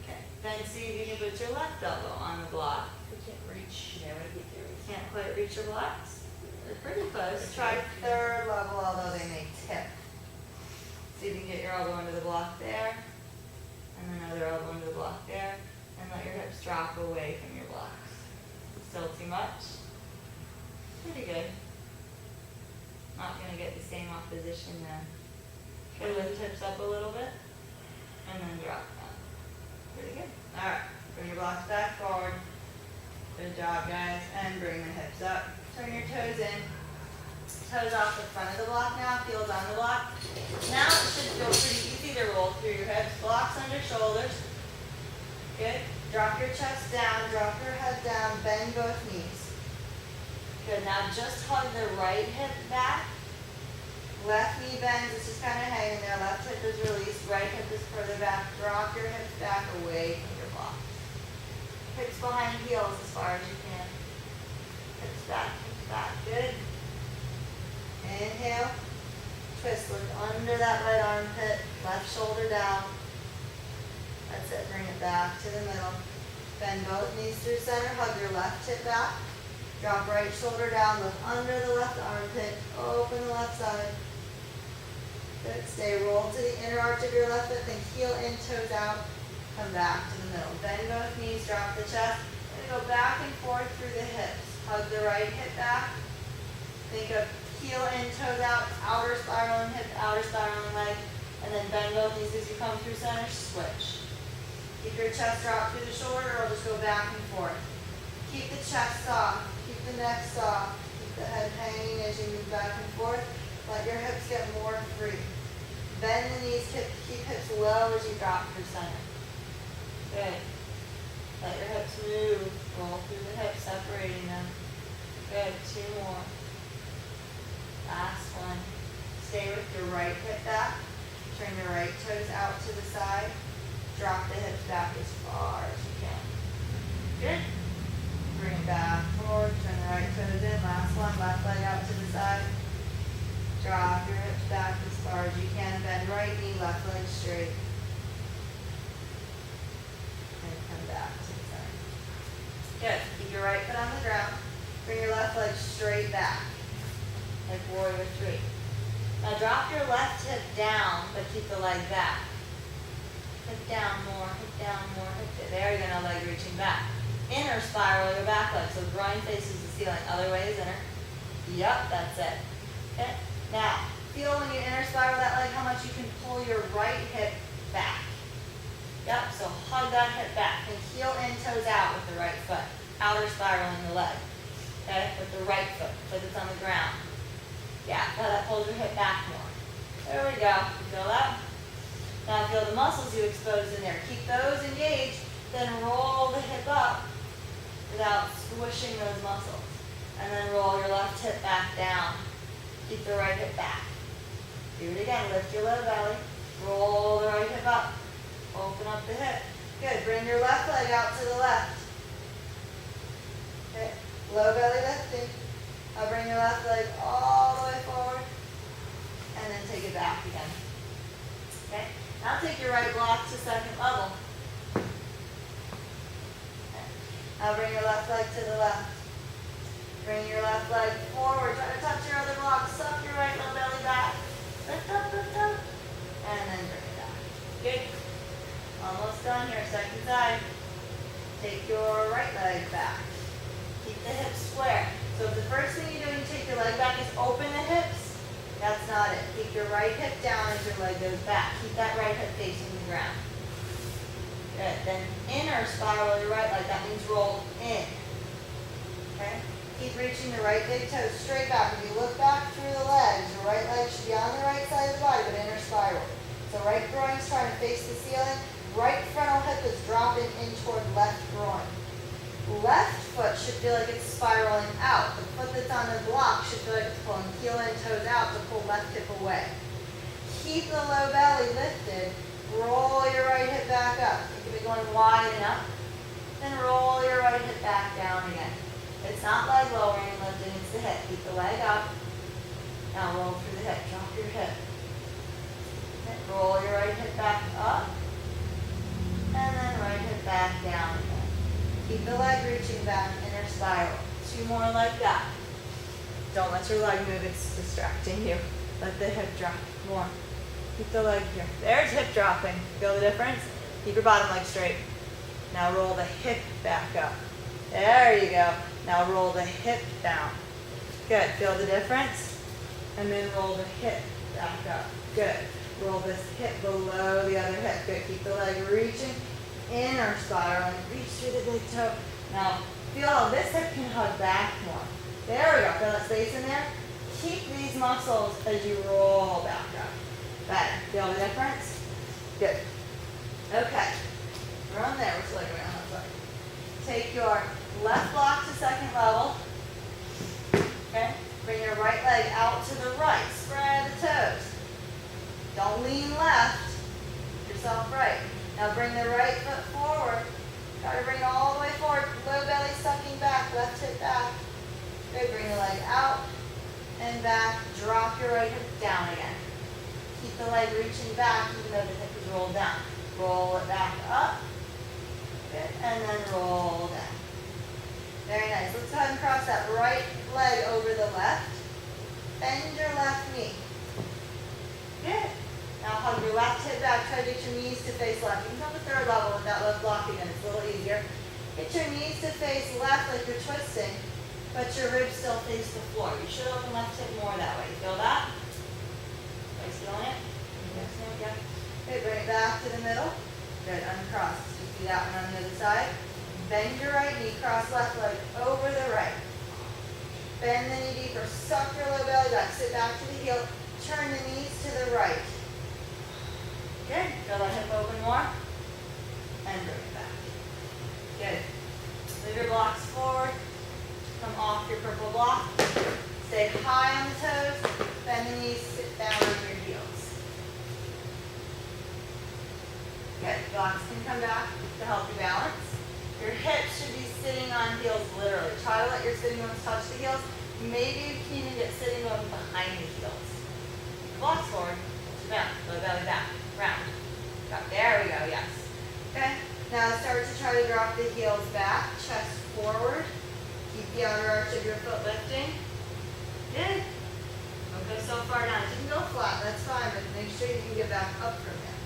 Okay. Then see if you can put your left elbow on the block. We can't reach. Yeah, we Can't quite reach your blocks. They're pretty close. Try third level, although they may tip. See if you can get your elbow into the block there. And another elbow into the block there. And let your hips drop away from your blocks. Still too much? Pretty good. Not going to get the same opposition then. Okay, lift hips up a little bit. And then drop down. Pretty good. Alright, bring your blocks back forward. Good job, guys. And bring the hips up. Turn your toes in. Toes off the front of the block now. Heels on the block. Now it should feel pretty easy to roll through your hips. Blocks under shoulders. Good. Drop your chest down. Drop your head down. Bend both knees. Good. Now just hug the right hip back. Left knee bends. It's just kind of hanging there. Left hip is released. Right hip is further back. Drop your hips back away from your block. Hips behind heels as far as you can. Hips back, hips back. Good. Inhale. Twist. Look under that right armpit. Left shoulder down. That's it. Bring it back to the middle. Bend both knees through center. Hug your left hip back. Drop right shoulder down. Look under the left armpit. Open the left side. Good. Stay rolled to the inner arch of your left foot. Then heel in, toes out. Come back to the middle. Bend both knees, drop the chest. Then go back and forth through the hips. Hug the right hip back. Think of heel in, toes out, outer spiraling hip, outer spiraling leg. And then bend both knees as you come through center, switch. Keep your chest drop through the shoulder or just go back and forth. Keep the chest soft. Keep the neck soft. Keep the head hanging as you move back and forth. Let your hips get more free. Bend the knees, keep hips low as you drop through center. Good. Let your hips move. Roll through the hips, separating them. Good. Two more. Last one. Stay with your right hip back. Turn your right toes out to the side. Drop the hips back as far as you can. Good. Bring it back forward. Turn the right toes in. Last one. Left leg out to the side. Drop your hips back as far as you can. Bend right knee, left leg straight. Back to the center. Good. Keep your right foot on the ground. Bring your left leg straight back, like warrior three. Now drop your left hip down, but keep the leg back. Hip down more, hip down more, hip down. There you're gonna leg reaching back. Inner spiral your back leg, so groin faces the ceiling. Other way is inner. Yep, that's it. Okay. Now, feel when you inner spiral that leg how much you can pull your right hip back. Yep, so hug that hip back and heel in, toes out with the right foot. Outer spiraling the leg. Okay, with the right foot, like it's on the ground. Yeah, now that pulls your hip back more. There we go. You feel that? Now feel the muscles you exposed in there. Keep those engaged, then roll the hip up without squishing those muscles. And then roll your left hip back down. Keep the right hip back. Do it again. Lift your low belly. Roll the right hip up. Open up the hip. Good. Bring your left leg out to the left. Okay. Low belly lifting. I'll bring your left leg all the way forward. And then take it back again. Okay. Now take your right block to second level. Okay. Now bring your left leg to the left. Bring your left leg forward. Try to touch your other block. Suck your right low belly back. Lift up, and then bring it back. Good. Almost done here, second side. Take your right leg back. Keep the hips square. So if the first thing you do when you take your leg back is open the hips, that's not it. Keep your right hip down as your leg goes back. Keep that right hip facing the ground. Good. Then inner spiral your right leg. That means roll in. Okay? Keep reaching the right big toe straight back. If you look back through the legs, your right leg should be on the right side of the body, but inner spiral. So right groin's trying to face the ceiling. Right frontal hip is dropping in toward left groin. Left foot should feel like it's spiraling out. The foot that's on the block should feel like it's pulling heel and toes out to pull left hip away. Keep the low belly lifted. Roll your right hip back up. Think of it going wide and up. Then roll your right hip back down again. It's not leg lowering and lifting, it's the hip. Keep the leg up. Now roll through the hip. Drop your hip. Then roll your right hip back up. And then right hip back down again. Keep the leg reaching back, inner spiral. 2 more like that. Don't let your leg move, it's distracting you. Let the hip drop. More. Keep the leg here. There's hip dropping. Feel the difference? Keep your bottom leg straight. Now roll the hip back up. There you go. Now roll the hip down. Good. Feel the difference? And then roll the hip back up. Good. Roll this hip below the other hip. Good. Keep the leg reaching. Inner spiral. Reach through the big toe. Now, feel how this hip can hug back more. There we go. Feel that space in there? Keep these muscles as you roll back up. Better. Feel the difference? Good. Okay. We're on there. Which leg are we on? Left leg. Take your left block to second level. Okay? Bring your right leg out to the right. Spread the toes. Don't lean left. Keep yourself right. Now bring the right foot forward. Try to bring it all the way forward. Low belly sucking back. Left hip back. Good. Bring the leg out and back. Drop your right hip down again. Keep the leg reaching back even though the hip is rolled down. Roll it back up. Good. And then roll down. Very nice. Let's go ahead and cross that right leg over the left. Bend your left knee. Good. Now hug your left hip back. Try to get your knees to face left. You can go to the third level with that left block again. It's a little easier. Get your knees to face left like you're twisting, but your ribs still face the floor. You should open left hip more that way. You feel that? Are you feeling it? Yes, no, yeah. Good. Bring it back to the middle. Good. Uncross. You see that one on the other side. Bend your right knee. Cross left leg over the right. Bend the knee deeper. Suck your low belly back. Sit back to the heel. Turn the knees to the right. Good. Feel that hip open more. And bring it back. Good. Move your blocks forward. Come off your purple block. Stay high on the toes. Bend the knees. Sit down on your heels. Good. Blocks can come back to help you balance. Your hips should be sitting on heels literally. Try to let your sitting bones touch the heels. Maybe you can even get sitting bones behind the heels. Blocks forward. Down. Low belly back. Round. Got. There we go. Yes. Okay. Now start to try to drop the heels back. Chest forward. Keep the outer arch of your foot lifting. Good. Don't go so far down. You can go flat. That's fine, but make sure you can get back up from there.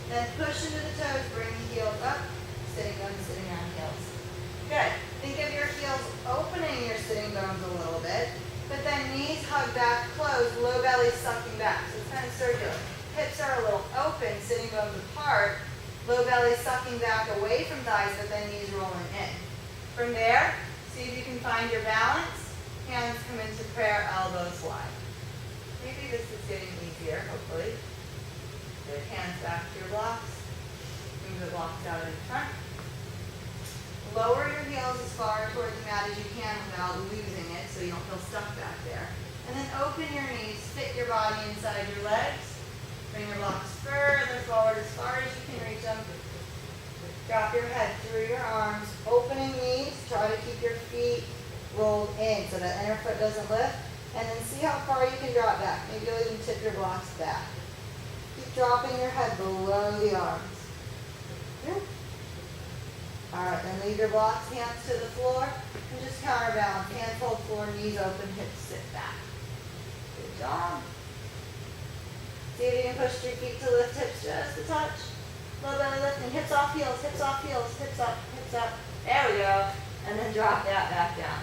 Then push into the toes. Bring the heels up. Sitting bones sitting on heels. Good. Think of your heels opening your sitting bones a little bit, but then knees hug back close, low belly sucking back. So it's kind of circular. Hips are a little open, sitting bones apart, low belly sucking back away from thighs, but then knees rolling in. From there, see if you can find your balance. Hands come into prayer, elbows slide. Maybe this is getting easier, hopefully. Good. Hands back to your blocks. Move the blocks out in front. Lower your heels as far toward the mat as you can without losing it so you don't feel stuck back there. And then open your knees, fit your body inside your legs. Bring your blocks further forward as far as you can reach them. Drop your head through your arms, opening knees. Try to keep your feet rolled in so that inner foot doesn't lift. And then see how far you can drop back. Maybe you'll even tip your blocks back. Keep dropping your head below the arms. Good. All right, then leave your blocks, hands to the floor, and just counterbalance. Hands hold floor, knees open, hips sit back. Good job. See if you can push your feet to lift hips just a touch. Low belly lifting, hips off heels, hips off heels, hips up, hips up. There we go. And then drop that back down.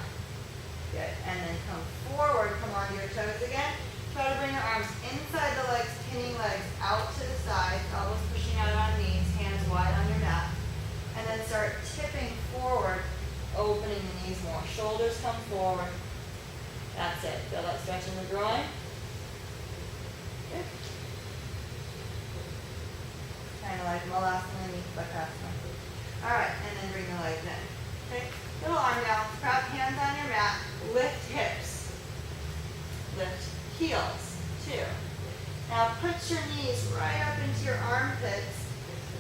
Good. And then come forward, come onto your toes again. Try to bring your arms inside the legs, pinning legs out to the side, elbows pushing out on knees, hands wide on your mat. And then start tipping forward, opening the knees more. Shoulders come forward. That's it. Feel that stretch in the groin. Good. Kind of like Malasana knee bakasana. All right, and then bring the legs in. Okay, little arm down, grab hands on your mat, lift hips, lift heels, too. Now put your knees right up into your armpits,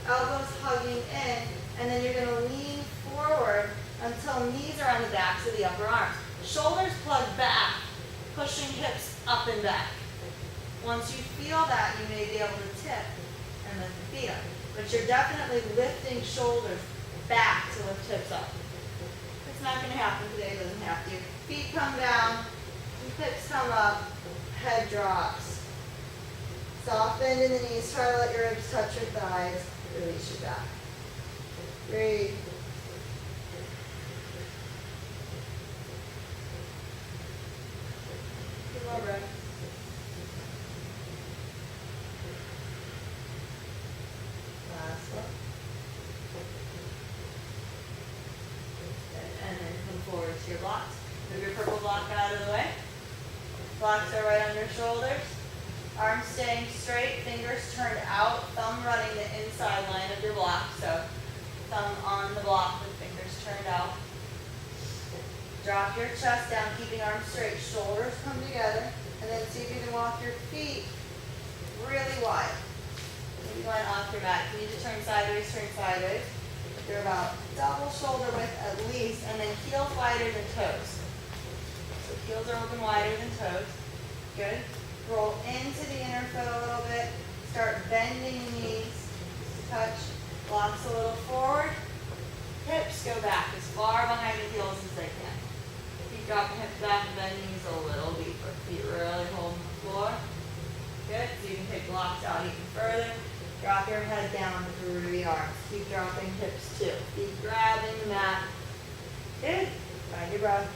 elbows hugging in, and then you're gonna lean forward until knees are on the backs of the upper arms. Shoulders plug back, pushing hips up and back. Once you feel that, you may be able to tip and lift the feet up. But you're definitely lifting shoulders back to lift hips up. It's not going to happen today, it doesn't have to. Feet come down, hips come up, head drops. Soft bend in the knees, try to let your ribs touch your thighs, release your back. Breathe. Two more breaths. Last one. And then come forward to your blocks. Move your purple block out of the way. Blocks are right on your shoulders. Arms staying straight, fingers turned out, thumb running the inside line of your block. So thumb on the block with fingers turned out. Drop your chest down, keeping arms straight. Shoulders come together. And then see if you can walk your feet really wide. Maybe going off your mat. If you need to turn sideways, turn sideways. They're about double shoulder width at least, and then heels wider than toes. So heels are open wider than toes. Good. Roll into the inner foot a little bit. Start bending knees. Touch. Blocks a little forward. Hips go back as far behind the heels as they can. Keep dropping hips back and bend knees a little deeper. Feet really holding the floor. Good. So you can take blocks out even further. Drop your head down through the arms. Keep dropping hips too. Keep grabbing the mat. Good. Find your breath.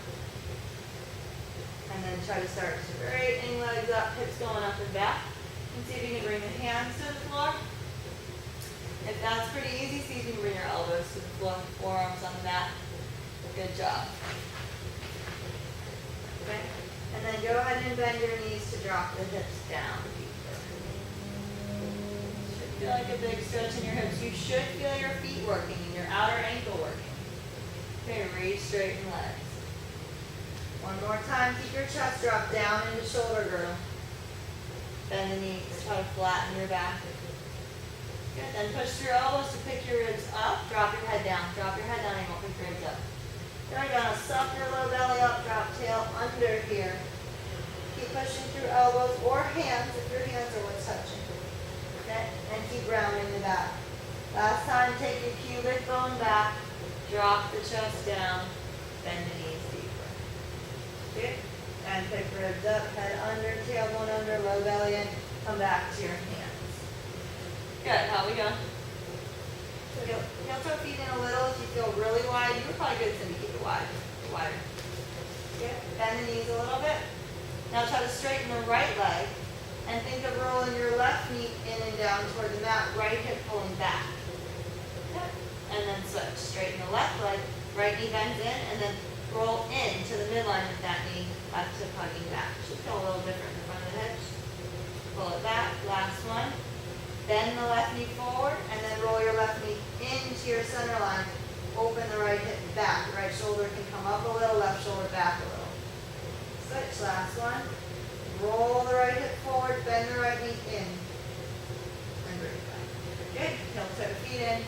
And then try to start straightening legs up, hips going up and back. And see if you can bring the hands to the floor. If that's pretty easy, see if you can bring your elbows to the floor, forearms on the mat. Good job. Okay. And then go ahead and bend your knees to drop the hips down deeper. Should feel like a big stretch in your hips. You should feel your feet working and your outer ankle working. Okay, re-straighten legs. One more time, keep your chest dropped down into shoulder girdle. Bend the knees, try to flatten your back. Good, then push your elbows to pick your ribs up, drop your head down. Drop your head down and you'll pick your ribs up. Then we're gonna suck your low belly up, drop tail under here. Keep pushing through elbows or hands if your hands are what's touching. Okay, and keep rounding the back. Last time, take your pubic bone back, drop the chest down, bend the knees deeper. Good, and pick ribs up, head under, tailbone under, low belly in, come back to your hands. Good, how we go? So heel toe feet in a little if you feel really wide. You were probably good, Cindy, keep it wide, wider. Good, bend the knees a little bit. Now try to straighten the right leg and think of rolling your left knee in and down toward the mat, right hip pulling back. Good. And then switch, straighten the left leg, right knee bends in, and then roll into the midline with that knee, left hip hugging back. Should feel a little different in front of the hips. Pull it back, last one. Bend the left knee forward, and then roll your left knee into your center line. Open the right hip back. Right shoulder can come up a little, left shoulder back a little. Switch, last one. Roll the right hip forward, bend the right knee in. And bring it back. Good. Heel toe feet in.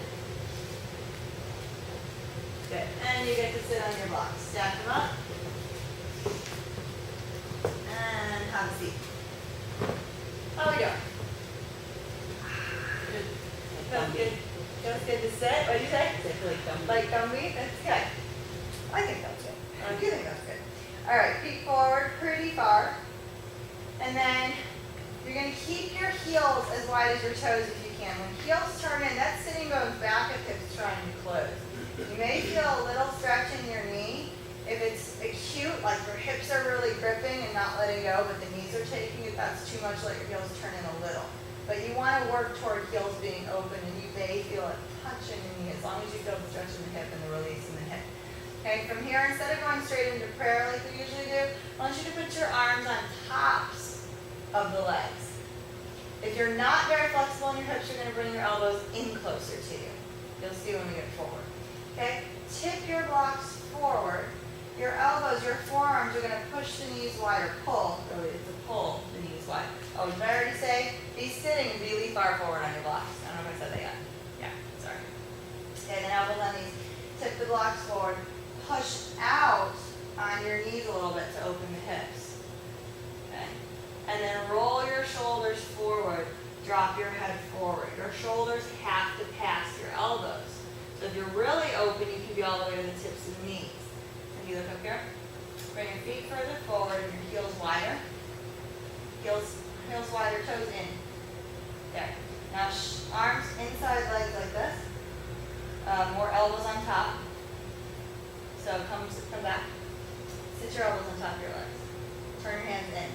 Good. And you get to sit on your blocks. Stack them up. And have a seat. How we doing? Good. Feels good. Feels good to sit. What did you say? Like comfy? That's good. I think that's good. You think that's good. All right, feet forward pretty far. And then You're gonna keep your heels as wide as your toes if you can. When heels turn in, that sitting bone's back of hips trying to close. You may feel a little stretch in your knee. If it's acute, like your hips are really gripping and not letting go, but the knees are taking it, that's too much, let your heels turn in a little. But you want to work toward heels being open, and you may feel a touch in your knee as long as you feel the stretch in the hip and the release in the hip. Okay, from here, instead of going straight into prayer like we usually do, I want you to put your arms on tops of the legs. If you're not very flexible in your hips, you're going to bring your elbows in closer to you. You'll see when we get forward. Okay, tip your blocks forward. Your elbows, your forearms are going to push the knees wider. Pull, really, it's a pull the knees wide. Oh, did I already say? Be sitting really far forward on your blocks. I don't know if I said that yet. Yeah, sorry. Okay, then elbows on knees. Tip the blocks forward. Push out on your knees a little bit to open the hips. Okay, and then roll your shoulders forward. Drop your head forward. Your shoulders have to pass your elbows. So if you're really open, you can be all the way to the tips of the knees. If you look up here, bring your feet further forward and your heels wider. Heels wider, toes in. There. Now arms inside legs like this. More elbows on top. So come back. Sit your elbows on top of your legs. Turn your hands in.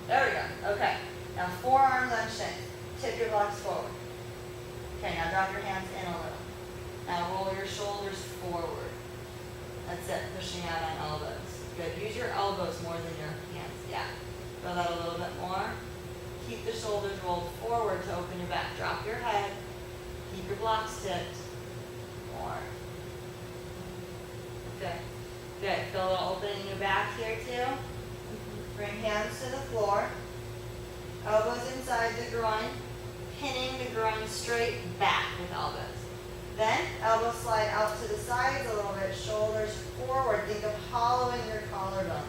There we go. Okay. Now forearms on shin. Tip your blocks forward. Okay, now drop your hands in a little. Now roll your shoulders forward. That's it, pushing out on elbows. Good, use your elbows more than your hands. Yeah, roll that a little bit more. Keep the shoulders rolled forward to open your back. Drop your head. Keep your blocks tipped. More. Good, good. Feel a little opening in your back here too. Bring hands to the floor. Elbows inside the groin. Pinning the groin straight back with elbows. Then, elbows slide out to the sides a little bit, shoulders forward. Think of hollowing your collarbone.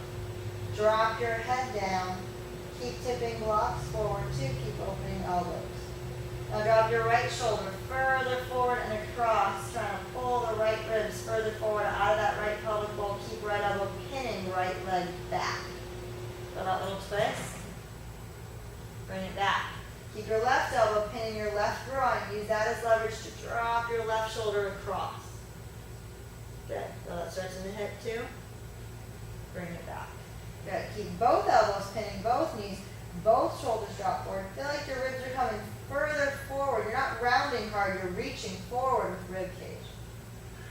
Drop your head down. Keep tipping blocks forward too. Keep opening elbows. Now drop your right shoulder further forward and across, trying to pull the right ribs further forward out of that right pelvic bowl. Keep right elbow pinning right leg back. Feel that little twist? Bring it back. Keep your left elbow pinning your left groin. Use that as leverage to drop your left shoulder across. Good. Feel that stretch in the hip too? Bring it back. Good. Keep both elbows pinning both knees. Both shoulders drop forward. Feel like your ribs are coming further forward. You're not rounding hard. You're reaching forward with rib cage.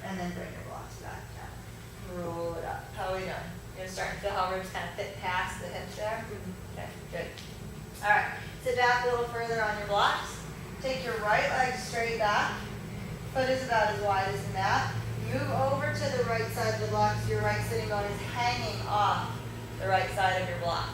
And then bring your blocks back down. Roll it up. How are we doing? You're starting to feel how ribs kind of fit past the hips there? Okay, good. All right. Sit back a little further on your blocks. Take your right leg straight back. Foot is about as wide as the mat. Move over to the right side of the block so your right sitting bone is hanging off the right side of your block.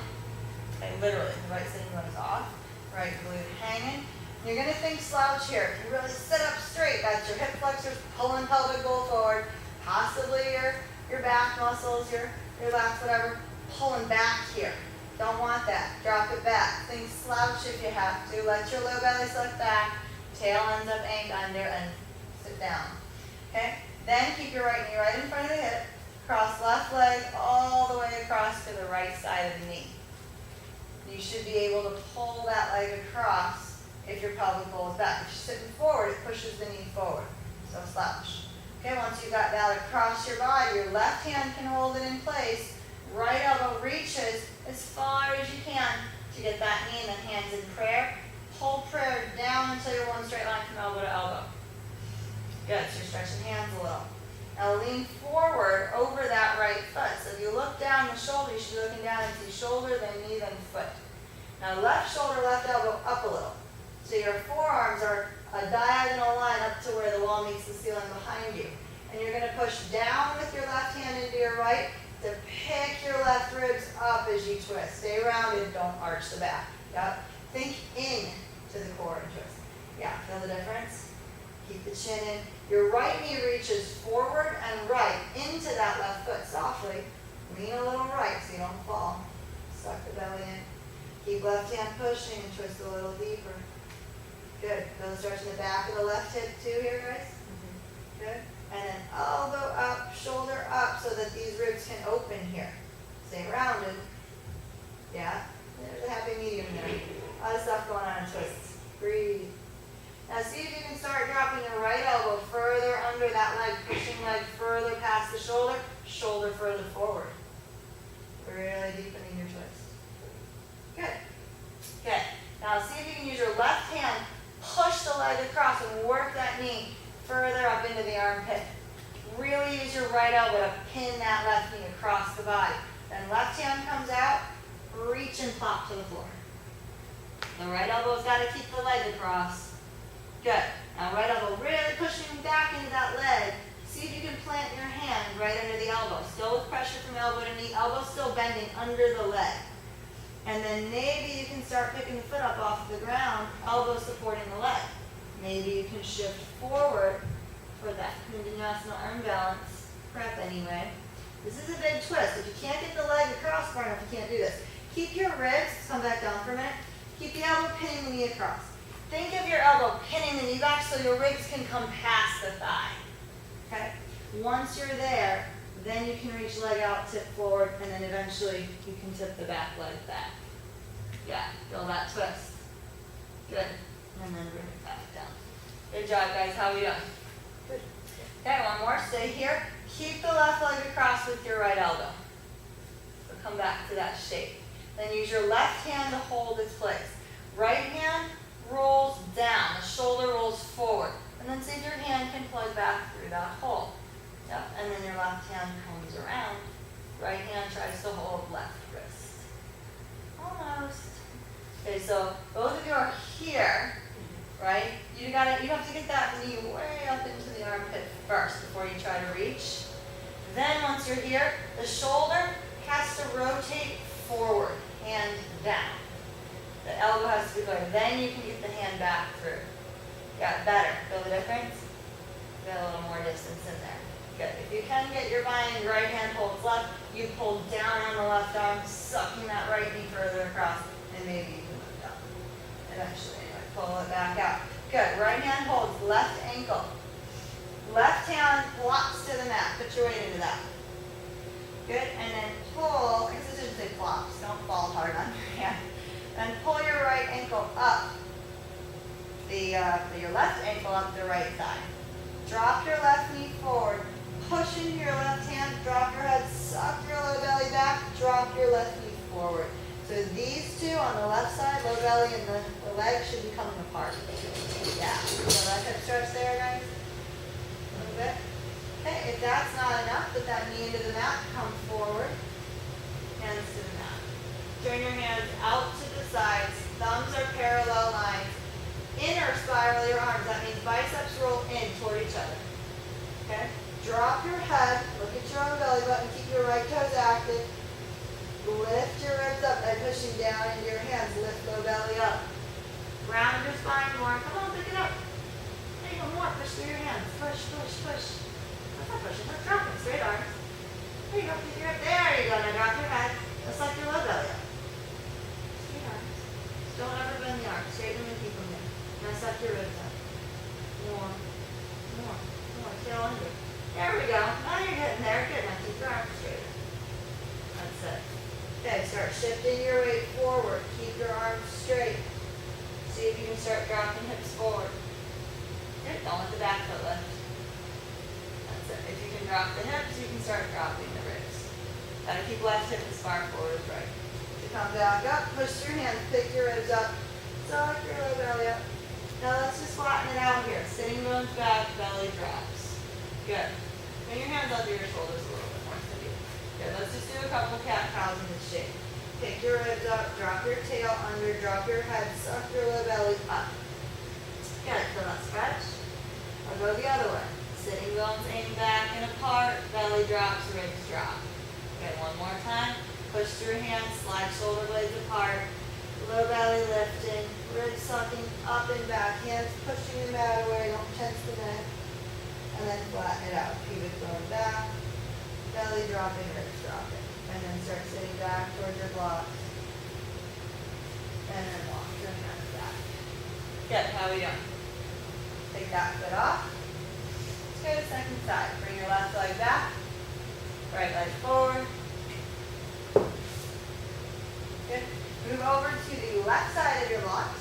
Okay, literally, the right sitting bone is off. Right glute hanging. You're going to think slouch here. If you really sit up straight, that's your hip flexors pulling pelvic bowl forward. Possibly your back muscles, your lats, whatever, pulling back here. Don't want that. Drop it back. Think slouch if you have to. Let your low belly slip back. Tail ends up aimed under and sit down. Okay? Then keep your right knee right in front of the hip. Cross left leg all the way across to the right side of the knee. You should be able to pull that leg across if your pelvic bowl is back. If you're sitting forward, it pushes the knee forward. So slouch. Okay, once you've got that across your body, your left hand can hold it in place. Right elbow reaches as far as you can to get that knee and then hands in prayer. Pull prayer down until you're one straight line from elbow to elbow. Good, so you're stretching hands a little. Now lean forward over that right foot. So if you look down the shoulder, you should be looking down and see shoulder, then knee, then foot. Now left shoulder, left elbow up a little. So your forearms are a diagonal line up to where the wall meets the ceiling behind you. And you're going to push down with your left hand into your right to pick your left ribs up as you twist. Stay rounded, don't arch the back. Yep. Think in to the core and twist. Yeah, feel the difference? Keep the chin in. Your right knee reaches forward and right into that left foot softly. Lean a little right so you don't fall. Suck the belly in. Keep left hand pushing and twist a little deeper. Good. Feel the stretch in the back of the left hip too here, guys? Good. And then elbow up, shoulder up so that these ribs can open here. Stay rounded. Yeah. There's a happy medium there. shoulder further forward. Really deepening your twist. Good. Okay. Now see if you can use your left hand, push the leg across and work that knee further up into the armpit. Really use your right elbow to pin that left knee across the body. Then left hand comes out, reach and plop to the floor. The right elbow's got to keep the leg across. Good. Now right elbow really pushing back into that leg. See if you can plant your hand right under the elbow. Still with pressure from elbow to knee. Elbow still bending under the leg. And then maybe you can start picking the foot up off the ground, elbow supporting the leg. Maybe you can shift forward for that Kundinasana arm balance prep anyway. This is a big twist. If you can't get the leg across far enough, you can't do this. Keep your ribs, come back down for a minute. Keep the elbow pinning the knee across. Think of your elbow pinning the knee back so your ribs can come past the thigh. Okay? Once you're there, then you can reach leg out, tip forward, and then eventually you can tip the back leg back. Yeah, feel that twist. Good. And then bring it back down. Good job, guys. How are we doing? Good. Okay, one more. Stay here. Keep the left leg across with your right elbow. So come back to that shape. Then use your left hand to hold its place. Right hand rolls down. The shoulder rolls forward. And then see if your hand can plug back through that hole. Yep. And then your left hand comes around. Right hand tries to hold left wrist. Almost. Okay, so both of you are here, right? You have to get that knee way up into the armpit first before you try to reach. Then once you're here, the shoulder has to rotate forward, hand down. The elbow has to be going. Then you can get the hand back through. Yeah, better. Feel the difference? Got a little more distance in there. Good. If you can get your bind, right hand holds left, you pull down on the left arm, sucking that right knee further across, and maybe you can lift up. Eventually, anyway, pull it back out. Good. Right hand holds left ankle. Left hand flops to the mat. Put your weight into that. Good. And then pull, I guess I should say flops. Don't fall hard on your hand. And pull your right ankle up. Your left ankle up the right thigh. Drop your left knee forward. Push into your left hand. Drop your head. Suck your low belly back. Drop your left knee forward. So these two on the left side, low belly and the leg should be coming apart. Yeah. So that hip stretch there, guys. A little bit. Okay, if that's not enough, put that knee into the mat. Come forward. Hands to the mat. Turn your hands out to the sides. Thumbs are parallel lines. Inner spiral your arms. That means biceps roll in toward each other. Okay? Drop your head. Look at your own belly button. Keep your right toes active. Lift your ribs up by pushing down into your hands. Lift low belly up. Round your spine more. Come on, pick it up. There you go, more. Push through your hands. Push, push, push. That's not pushing. That's dropping. Straight arms. There you go. Pick your up. There you go. Now drop your head. Let's suck your low belly up. Straight arms. Don't ever bend the arms. Straighten them and keep them there. Now suck your ribs up. More. More. More. Tail under. There we go. Now you're getting there. Good. Now keep your arms straight. That's it. Okay, start shifting your weight forward. Keep your arms straight. See if you can start dropping hips forward. Good. Don't let the back foot lift. That's it. If you can drop the hips, you can start dropping the ribs. Gotta keep left hip as far forward as right. To come back up, push your hands, pick your ribs up. Suck your low belly up. Now let's just flatten it out here. Sitting bones back, belly drops. Good. Bring your hands under your shoulders a little bit more steady. Good. Let's just do a couple cat cows in this shape. Pick your ribs up, drop your tail under, drop your head, suck your low belly up. Good. Feel that stretch. I'll go the other way. Sitting bones aim back and apart, belly drops, ribs drop. Okay, one more time. Push through hands, slide shoulder blades apart. Low belly lifting, ribs sucking up and back, hands pushing the mat away, don't tense the neck. And then flatten it out. Pubic bone back, belly dropping, ribs dropping. And then start sitting back towards your blocks. And then walk your hands back. Good, how are we doing? Take that foot off. Let's go to the second side. Bring your left leg back. Right leg forward. Good. Move over to the left side of your blocks.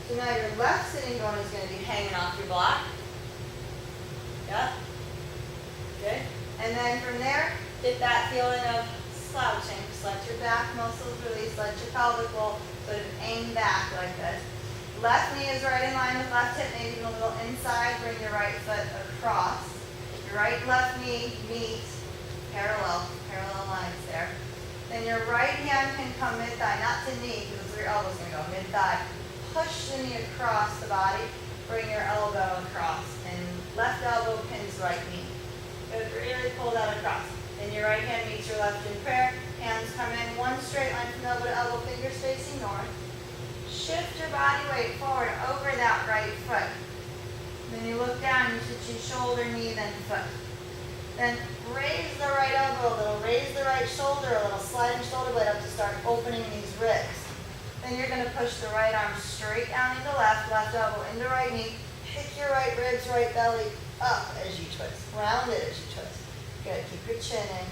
So now your left sitting bone is going to be hanging off your block. Yep. Good. And then from there, Get that feeling of slouching. Just let your back muscles release, let your pelvic roll sort of aim back like this. Left knee is right in line with left hip, maybe a little inside. Bring your right foot across. Your right and left knee meet parallel lines there. Then your right hand can come mid-thigh, not to knee, because that's where your elbow's going to go, mid-thigh. Push the knee across the body. Bring your elbow across. And left elbow pins right knee. Good, really pull that across. Then your right hand meets your left in prayer. Hands come in one straight line from elbow to elbow, fingers facing north. Shift your body weight forward over that right foot. Then you look down, you touch your shoulder, knee, then foot. Then raise the right elbow a little, raise the right shoulder a little, slide your shoulder blade up to start opening these ribs. Then you're going to push the right arm straight down into left elbow into right knee. Pick your right ribs, right belly up as you twist. Round it as you twist. Good, keep your chin in.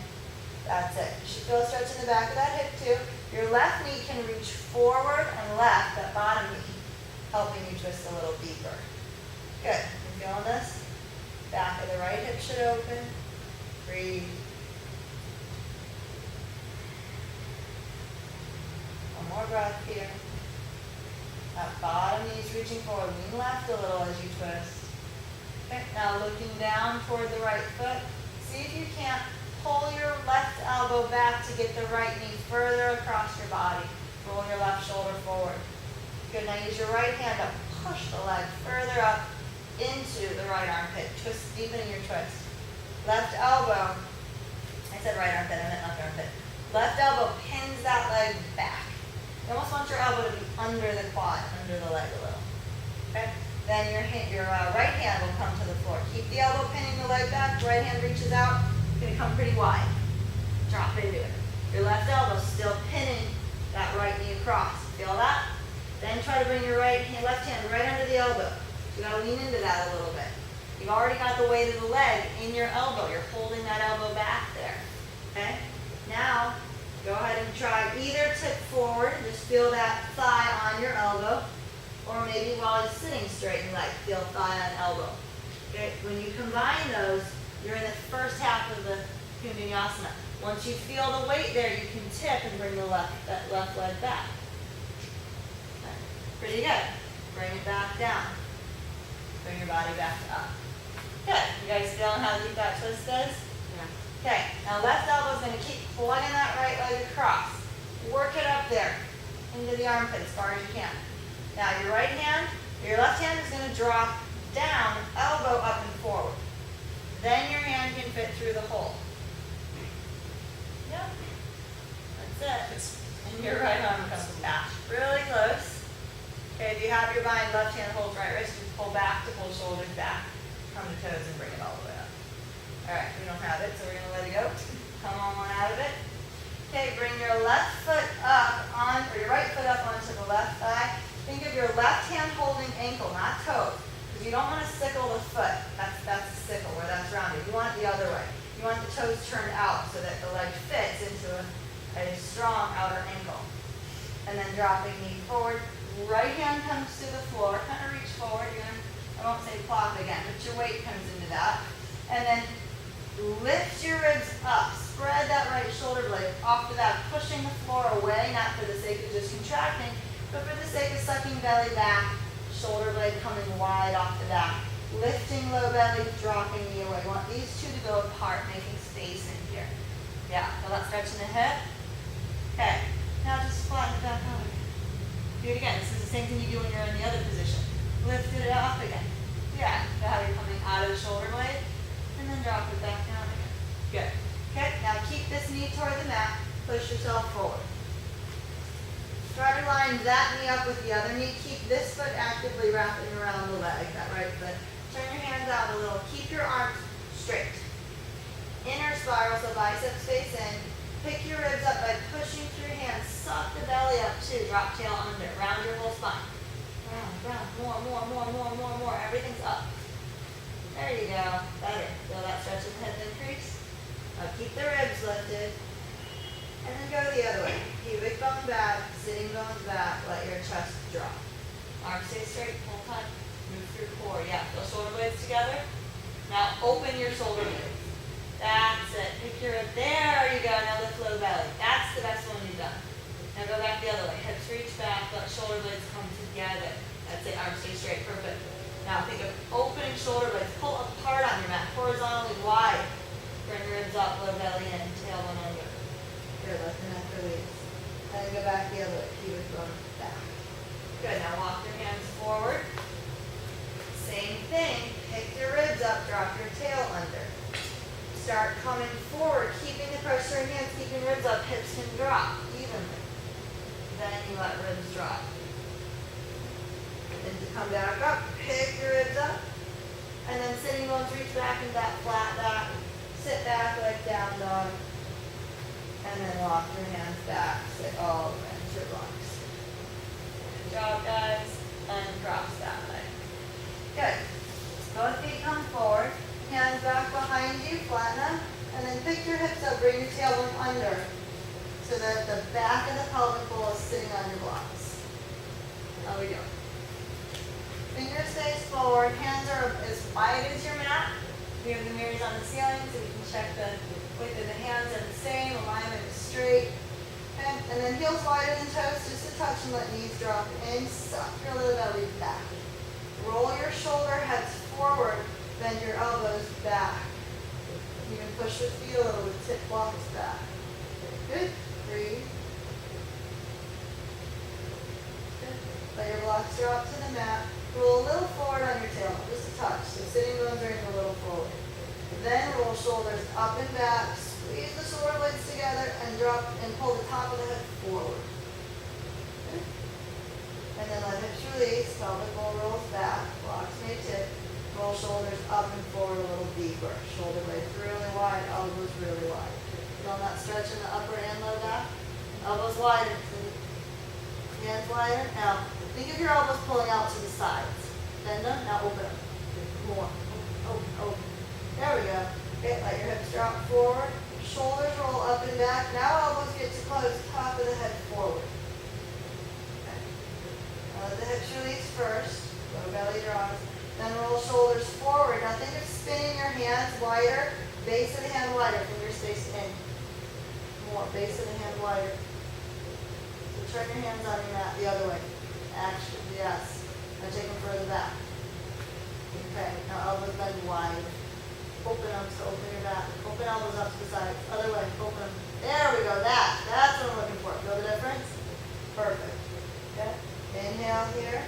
That's it. You should feel a stretch in the back of that hip too. Your left knee can reach forward and left, that bottom knee, helping you twist a little deeper. Good. You feeling this? Back of the right hip should open. Breathe. One more breath here. That bottom knee is reaching forward. Lean left a little as you twist. Okay, now looking down toward the right foot. See if you can't pull your left elbow back to get the right knee further across your body. Roll your left shoulder forward. Good, now use your right hand to push the leg further up into the right armpit. Twist, deepen your twist. Left elbow, I said right armpit, I meant left armpit. Left elbow pins that leg back. You almost want your elbow to be under the quad, under the leg a little. Okay? Then your right hand will come to the floor. Keep the elbow pinning the leg back. Right hand reaches out. It's going to come pretty wide. Drop into it. Your left elbow still pinning that right knee across. Feel that? Then try to bring your left hand right under the elbow. You got to lean into that a little bit. You've already got the weight of the leg in your elbow. You're holding that elbow back there. Okay? Now, go ahead and try either tip forward. Just feel that thigh on your elbow. Or maybe while you're sitting straight and leg, feel thigh on elbow. Okay? When you combine those, you're in the first half of the Kundalini. Once you feel the weight there, you can tip and bring that left leg back. Okay. Pretty good. Bring it back down. Bring your body back up. Good. You guys feeling how deep that twist is? Yeah. Okay. Now left elbow is going to keep plugging that right leg across. Work it up there into the armpit as far as you can. Now your left hand is going to drop down, elbow up and forward. Then your hand can fit through the hole. Yep. That's it. And your right arm comes back. Really close. Okay, if you have your bind, left hand holds right wrist, you pull back to pull shoulders back. Come to toes and bring it all the way up. Alright, we don't have it, so we're going to let it go. Come on one out of it. Okay, bring your left foot up or your right foot up onto the left thigh. Think of your left hand holding ankle, not toes. Because you don't want to sickle the foot. That's the sickle where that's rounded. You want it the other way. You want the toes turned out so that the leg fits into a strong outer ankle. And then dropping knee forward. Right hand comes to the floor. Kind of reach forward. You're going to, I won't say plop again, but your weight comes into that. And then lift your ribs up. Spread that right shoulder blade off to that, pushing the floor away, not for the sake of just contracting, but for the sake of sucking belly back, shoulder blade coming wide off the back. Lifting low belly, dropping knee away. You want these two to go apart, making space in here. Yeah, feel that stretch in the hip? Okay, now just flatten it back out again. Do it again. This is the same thing you do when you're in the other position. Lift it up again. Yeah, feel how you're coming out of the shoulder blade, and then drop it back down again. Good. Okay, now keep this knee toward the mat. Push yourself forward. Try to line that knee up with the other knee. Keep this foot actively wrapping around the leg, that right foot. Turn your hands out a little. Keep your arms straight. Inner spiral, so biceps face in. Pick your ribs up by pushing through your hands. Suck the belly up too. Drop tail under. Round your whole spine. Round. More. Everything's up. There you go. Better. Feel that stretch of the hip increase? Now keep the ribs lifted. And then go the other way. Pubic bone back, sitting bones back, let your chest drop. Arms stay straight, pull tight, move through core. Yeah, feel shoulder blades together. Now open your shoulder blades. That's it. Pick your rib. There you go. Now lift low belly. That's the best one you've done. Now go back the other way. Hips reach back. Let shoulder blades come together. That's it. Arms stay straight. Perfect. Now think of opening shoulder blades. Pull apart on your mat. Horizontally wide. Bring your ribs up. Low belly in. Tailbone under. Good. Let the neck release. And then go back the other way. Keep it going back. Good. Now walk your hands forward. Same thing. Pick your ribs up. Drop your tail under. Start coming forward, keeping the pressure in hands, keeping ribs up, hips can drop evenly. Then you let ribs drop. And to come back up, pick your ribs up. And then sitting bones, reach back into that flat back. Sit back, leg down dog. And then walk your hands back. Sit all the way into your blocks. Good job, guys. Uncross that leg. Good. Both feet come forward. Hands back behind you, flatten them, and then pick your hips up, bring your tailbone under, so that the back of the pelvic bowl is sitting on your blocks. How we go? Fingers face forward, hands are as wide as your mat. We have the mirrors on the ceiling, so we can check the width of the hands are the same, alignment is straight. Okay? And then heels wider than toes, just a touch and let knees drop in, suck your low belly back. Roll your shoulder heads forward. Bend your elbows back. You can push your feet a little with tip blocks back. Good. Breathe. Good. Let your blocks drop to the mat. Roll a little forward on your tail, just a touch. So sitting bones are in a little forward. Then roll shoulders up and back. Squeeze the shoulder blades together and drop and pull the top of the head forward. Good. And then let hips release. Pelvic bowl rolls back. Blocks may tip. Roll shoulders up and forward a little deeper. Shoulder blades really wide, elbows really wide. Feel that stretch in the upper and low back? Elbows wider. Hands wider. Now, think of your elbows pulling out to the sides. Bend them. Now open them. More. Open, open. There we go. Okay, let your hips drop forward. Shoulders roll up and back. Now elbows get to close. Top of the head forward. Okay. Now let the hips release first. Low belly draws. Then roll shoulders forward. Now think of spinning your hands wider, base of the hand wider, fingers face in. More, base of the hand wider. So turn your hands on your mat the other way. Action, yes. Now take them further back. Okay, now elbows bend wide. Open them, so open your back. Open elbows up to the side. Other way, open them. There we go, that's what I'm looking for. Feel the difference? Perfect. Okay, inhale here.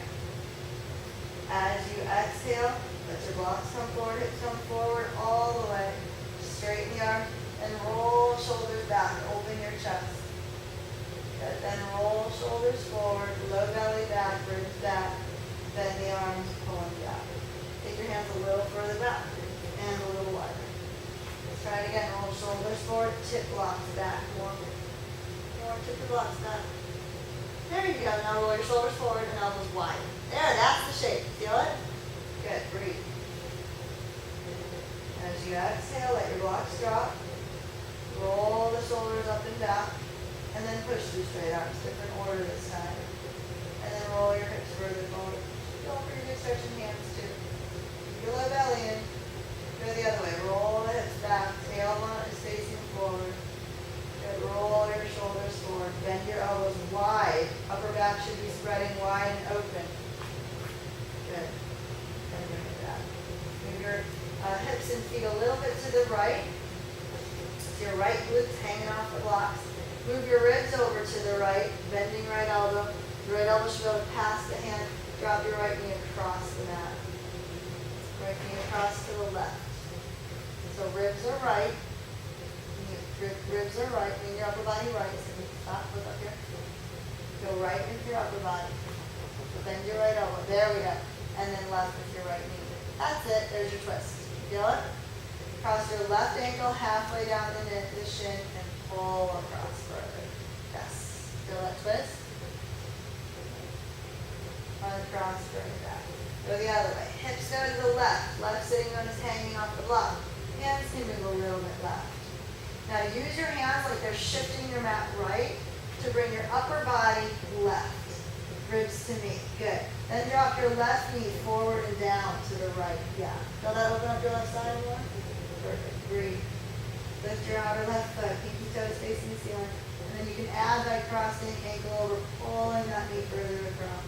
As you exhale, let your blocks come forward, hips come forward all the way. Straighten the arms and roll shoulders back. Open your chest. Good. Then roll shoulders forward, low belly back, ribs back. Bend the arms, pulling back. Take your hands a little further back and a little wider. Let's try it again. Roll shoulders forward, tip blocks back. More, tip the blocks back. There you go. Now roll your shoulders forward and elbows wide. There, that's the shape. Feel it? Good. Breathe. As you exhale, let your blocks drop. Roll the shoulders up and back. And then push through straight arms. Different order this time. And then roll your hips further forward. Don't forget to stretch your hands too. Keep your low belly in. Go the other way. Roll the hips back. Tailbone is facing forward. Good. Roll your shoulders forward. Bend your elbows wide. Upper back should be spreading wide and open. Good. And bring it back. Move your hips and feet a little bit to the right. So your right glutes hanging off the blocks. Move your ribs over to the right, bending right elbow. The right elbow should be able to pass the hand. Drop your right knee across the mat. Right knee across to the left. So ribs are right. Ribs are right. Mean your upper body right. So stop, look up here. Go right into your upper body. So bend your right elbow. There we go. And then left with your right knee. That's it. There's your twist. Feel it? Cross your left ankle halfway down the shin and pull across further. Yes. Feel that twist? Uncross, bring it back. Go the other way. Hips go to the left. Left sitting bone is hanging off the block. Hands can move a little bit left. Now use your hands like they're shifting your mat right to bring your upper body left. Ribs to meet. Good. Then drop your left knee forward and down to the right. Yeah. Feel that open up your left side more? Perfect. Breathe. Lift your outer left foot, pinky toes facing the ceiling. And then you can add by crossing ankle over, pulling that knee further across.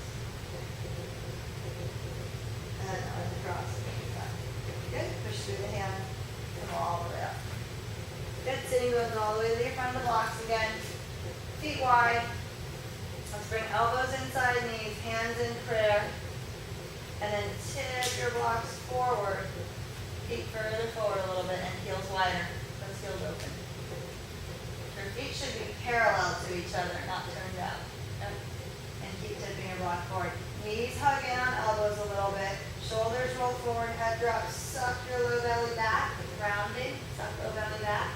And across. Good. Push through the hand. Come all the way up. Good. Sitting bones all the way to your front of the blocks again. Feet wide. Let's bring elbows inside knees, hands in prayer. And then tip your blocks forward. Feet further forward a little bit and heels wider. Those heels open. Your feet should be parallel to each other, not turned out. Yep. And keep tipping your block forward. Knees hug in on elbows a little bit. Shoulders roll forward, head drop. Suck your low belly back. Rounding. Suck low belly back.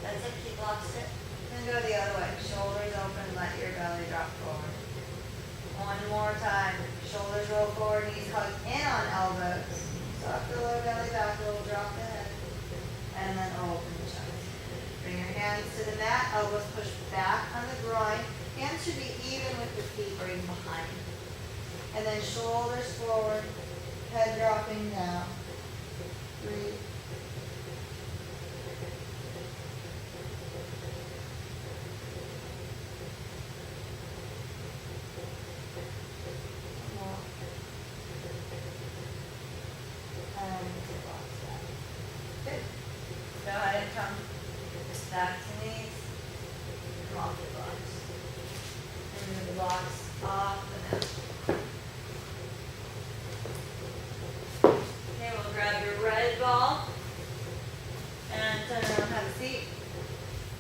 That's it. Keep block stiff. And go the other way. Shoulders open. Let your belly drop forward. One more time. Shoulders roll forward. Knees hug in on elbows. Suck the low belly back. A little drop the head. And then open the chest. Bring your hands to the mat. Elbows push back on the groin. Hands should be even with the feet or even behind. And then shoulders forward. Head dropping down. Breathe. Good. Go ahead and come back to knees. Come off the blocks. And move the blocks off the mat. Okay, we'll grab your red ball and turn around, have a seat.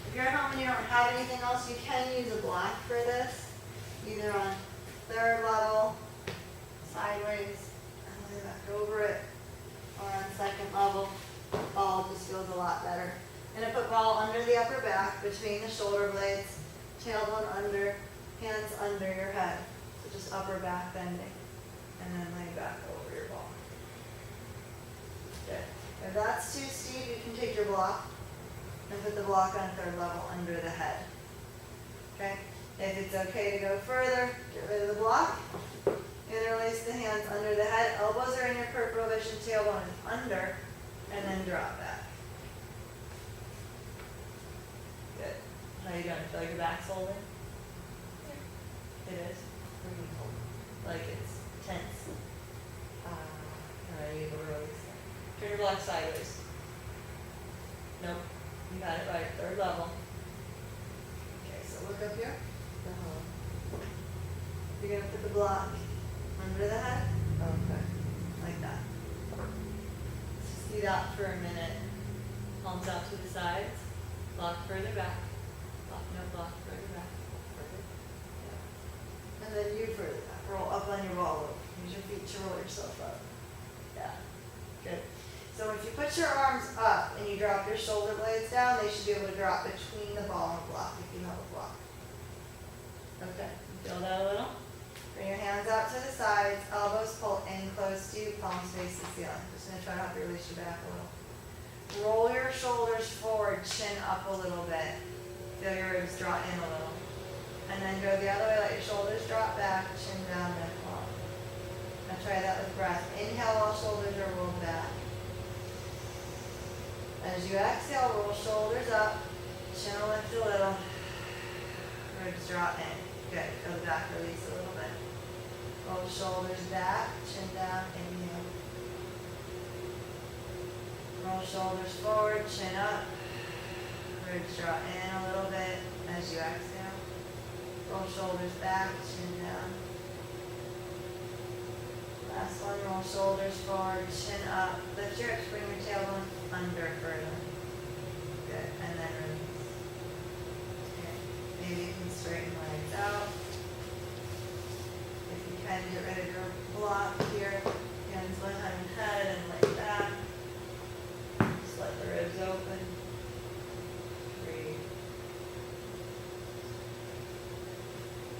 If you're at home and you don't have anything else, you can use a block for this, either on third level, sideways, and lay back over it, or on second level. Ball just feels a lot better. And I put ball under the upper back, between the shoulder blades, tailbone under, hands under your head. So just upper back bending, and then lay back over your ball. Good. If that's too steep, you can take your block and put the block on third level under the head. Okay? If it's okay to go further, get rid of the block. Interlace the hands under the head. Elbows are in your peripheral vision, tailbone is under, and then drop back. Good. How you doing? Feel like your back's holding? It is. Like it's tense. Alright, able to release that. Turn your block sideways. Nope. You got it right. Third level. Okay, so look up here. You're going to put the block under the head. Okay. Like that. Just see that for a minute. Palms out to the sides. Block further back. Block further back. Further. Yeah. And then you further back. Roll up on your wall. Use your feet to roll yourself up. Yeah. Good. So if you put your arms up and you drop your shoulder blades down, they should be able to drop between the ball and block if you have a block. Okay. Feel that a little? Bring your hands out to the sides, elbows pull in close to you, palms face the ceiling. Just going to try to help you release your back a little. Roll your shoulders forward, chin up a little bit. Feel your ribs draw in a little. And then go the other way, let your shoulders drop back, chin down, neck long. Now try that with breath. Inhale while shoulders are rolled back. As you exhale, roll shoulders up, chin will lift a little. Ribs draw in. Good. Go back, release a little bit. Roll shoulders back, chin down, inhale. Roll shoulders forward, chin up. Ribs draw in a little bit as you exhale. Roll shoulders back, chin down. Last one, roll shoulders forward, chin up. Lift your hips, bring your tailbone under further. Good, and then release. Okay. Maybe you can straighten legs out. If you can, get rid of your block here. Hands behind head and lay back. Just let the ribs open. Breathe.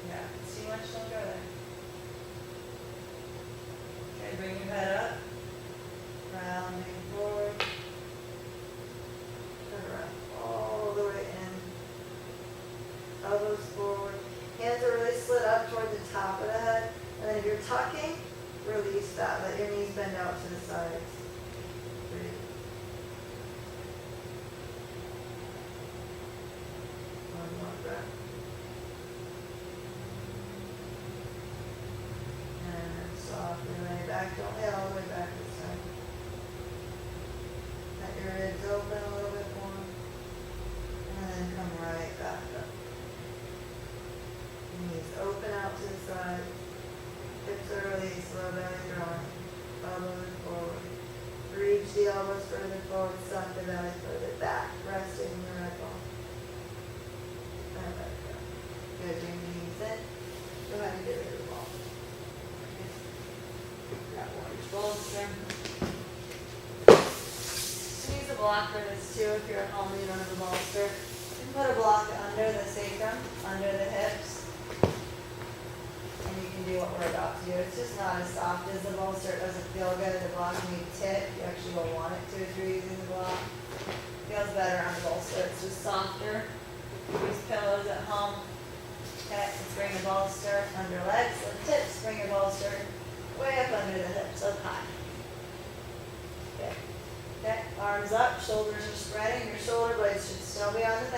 Yeah, if it's too much, don't go there. Okay, bring your head up. Rounding forward. Turn around all the way in. Elbows forward. Hands are really slid up toward the top of the head. And then if you're tucking, release that. Let your knees bend out to the sides. Breathe. elbows further forward, suck the belly further back, resting in the red ball. And let it go. Good, bring the knees in. Go ahead and get rid of the ball. Grab orange bolster. Use a block for this too if you're at home and you don't have a bolster. You can put a block under the sacrum, under the hips. And you can do what we're about to do. It's just not as soft as the bolster. It doesn't feel good. The block may tip. You actually will want it to if you're using the block. Feels better on the bolster. It's just softer. Use pillows at home. Okay, let's bring the bolster under legs. Lift hips. Bring your bolster way up under the hips, up high. Okay. Okay, arms up, shoulders are spreading. Your shoulder blades should still be on the mat.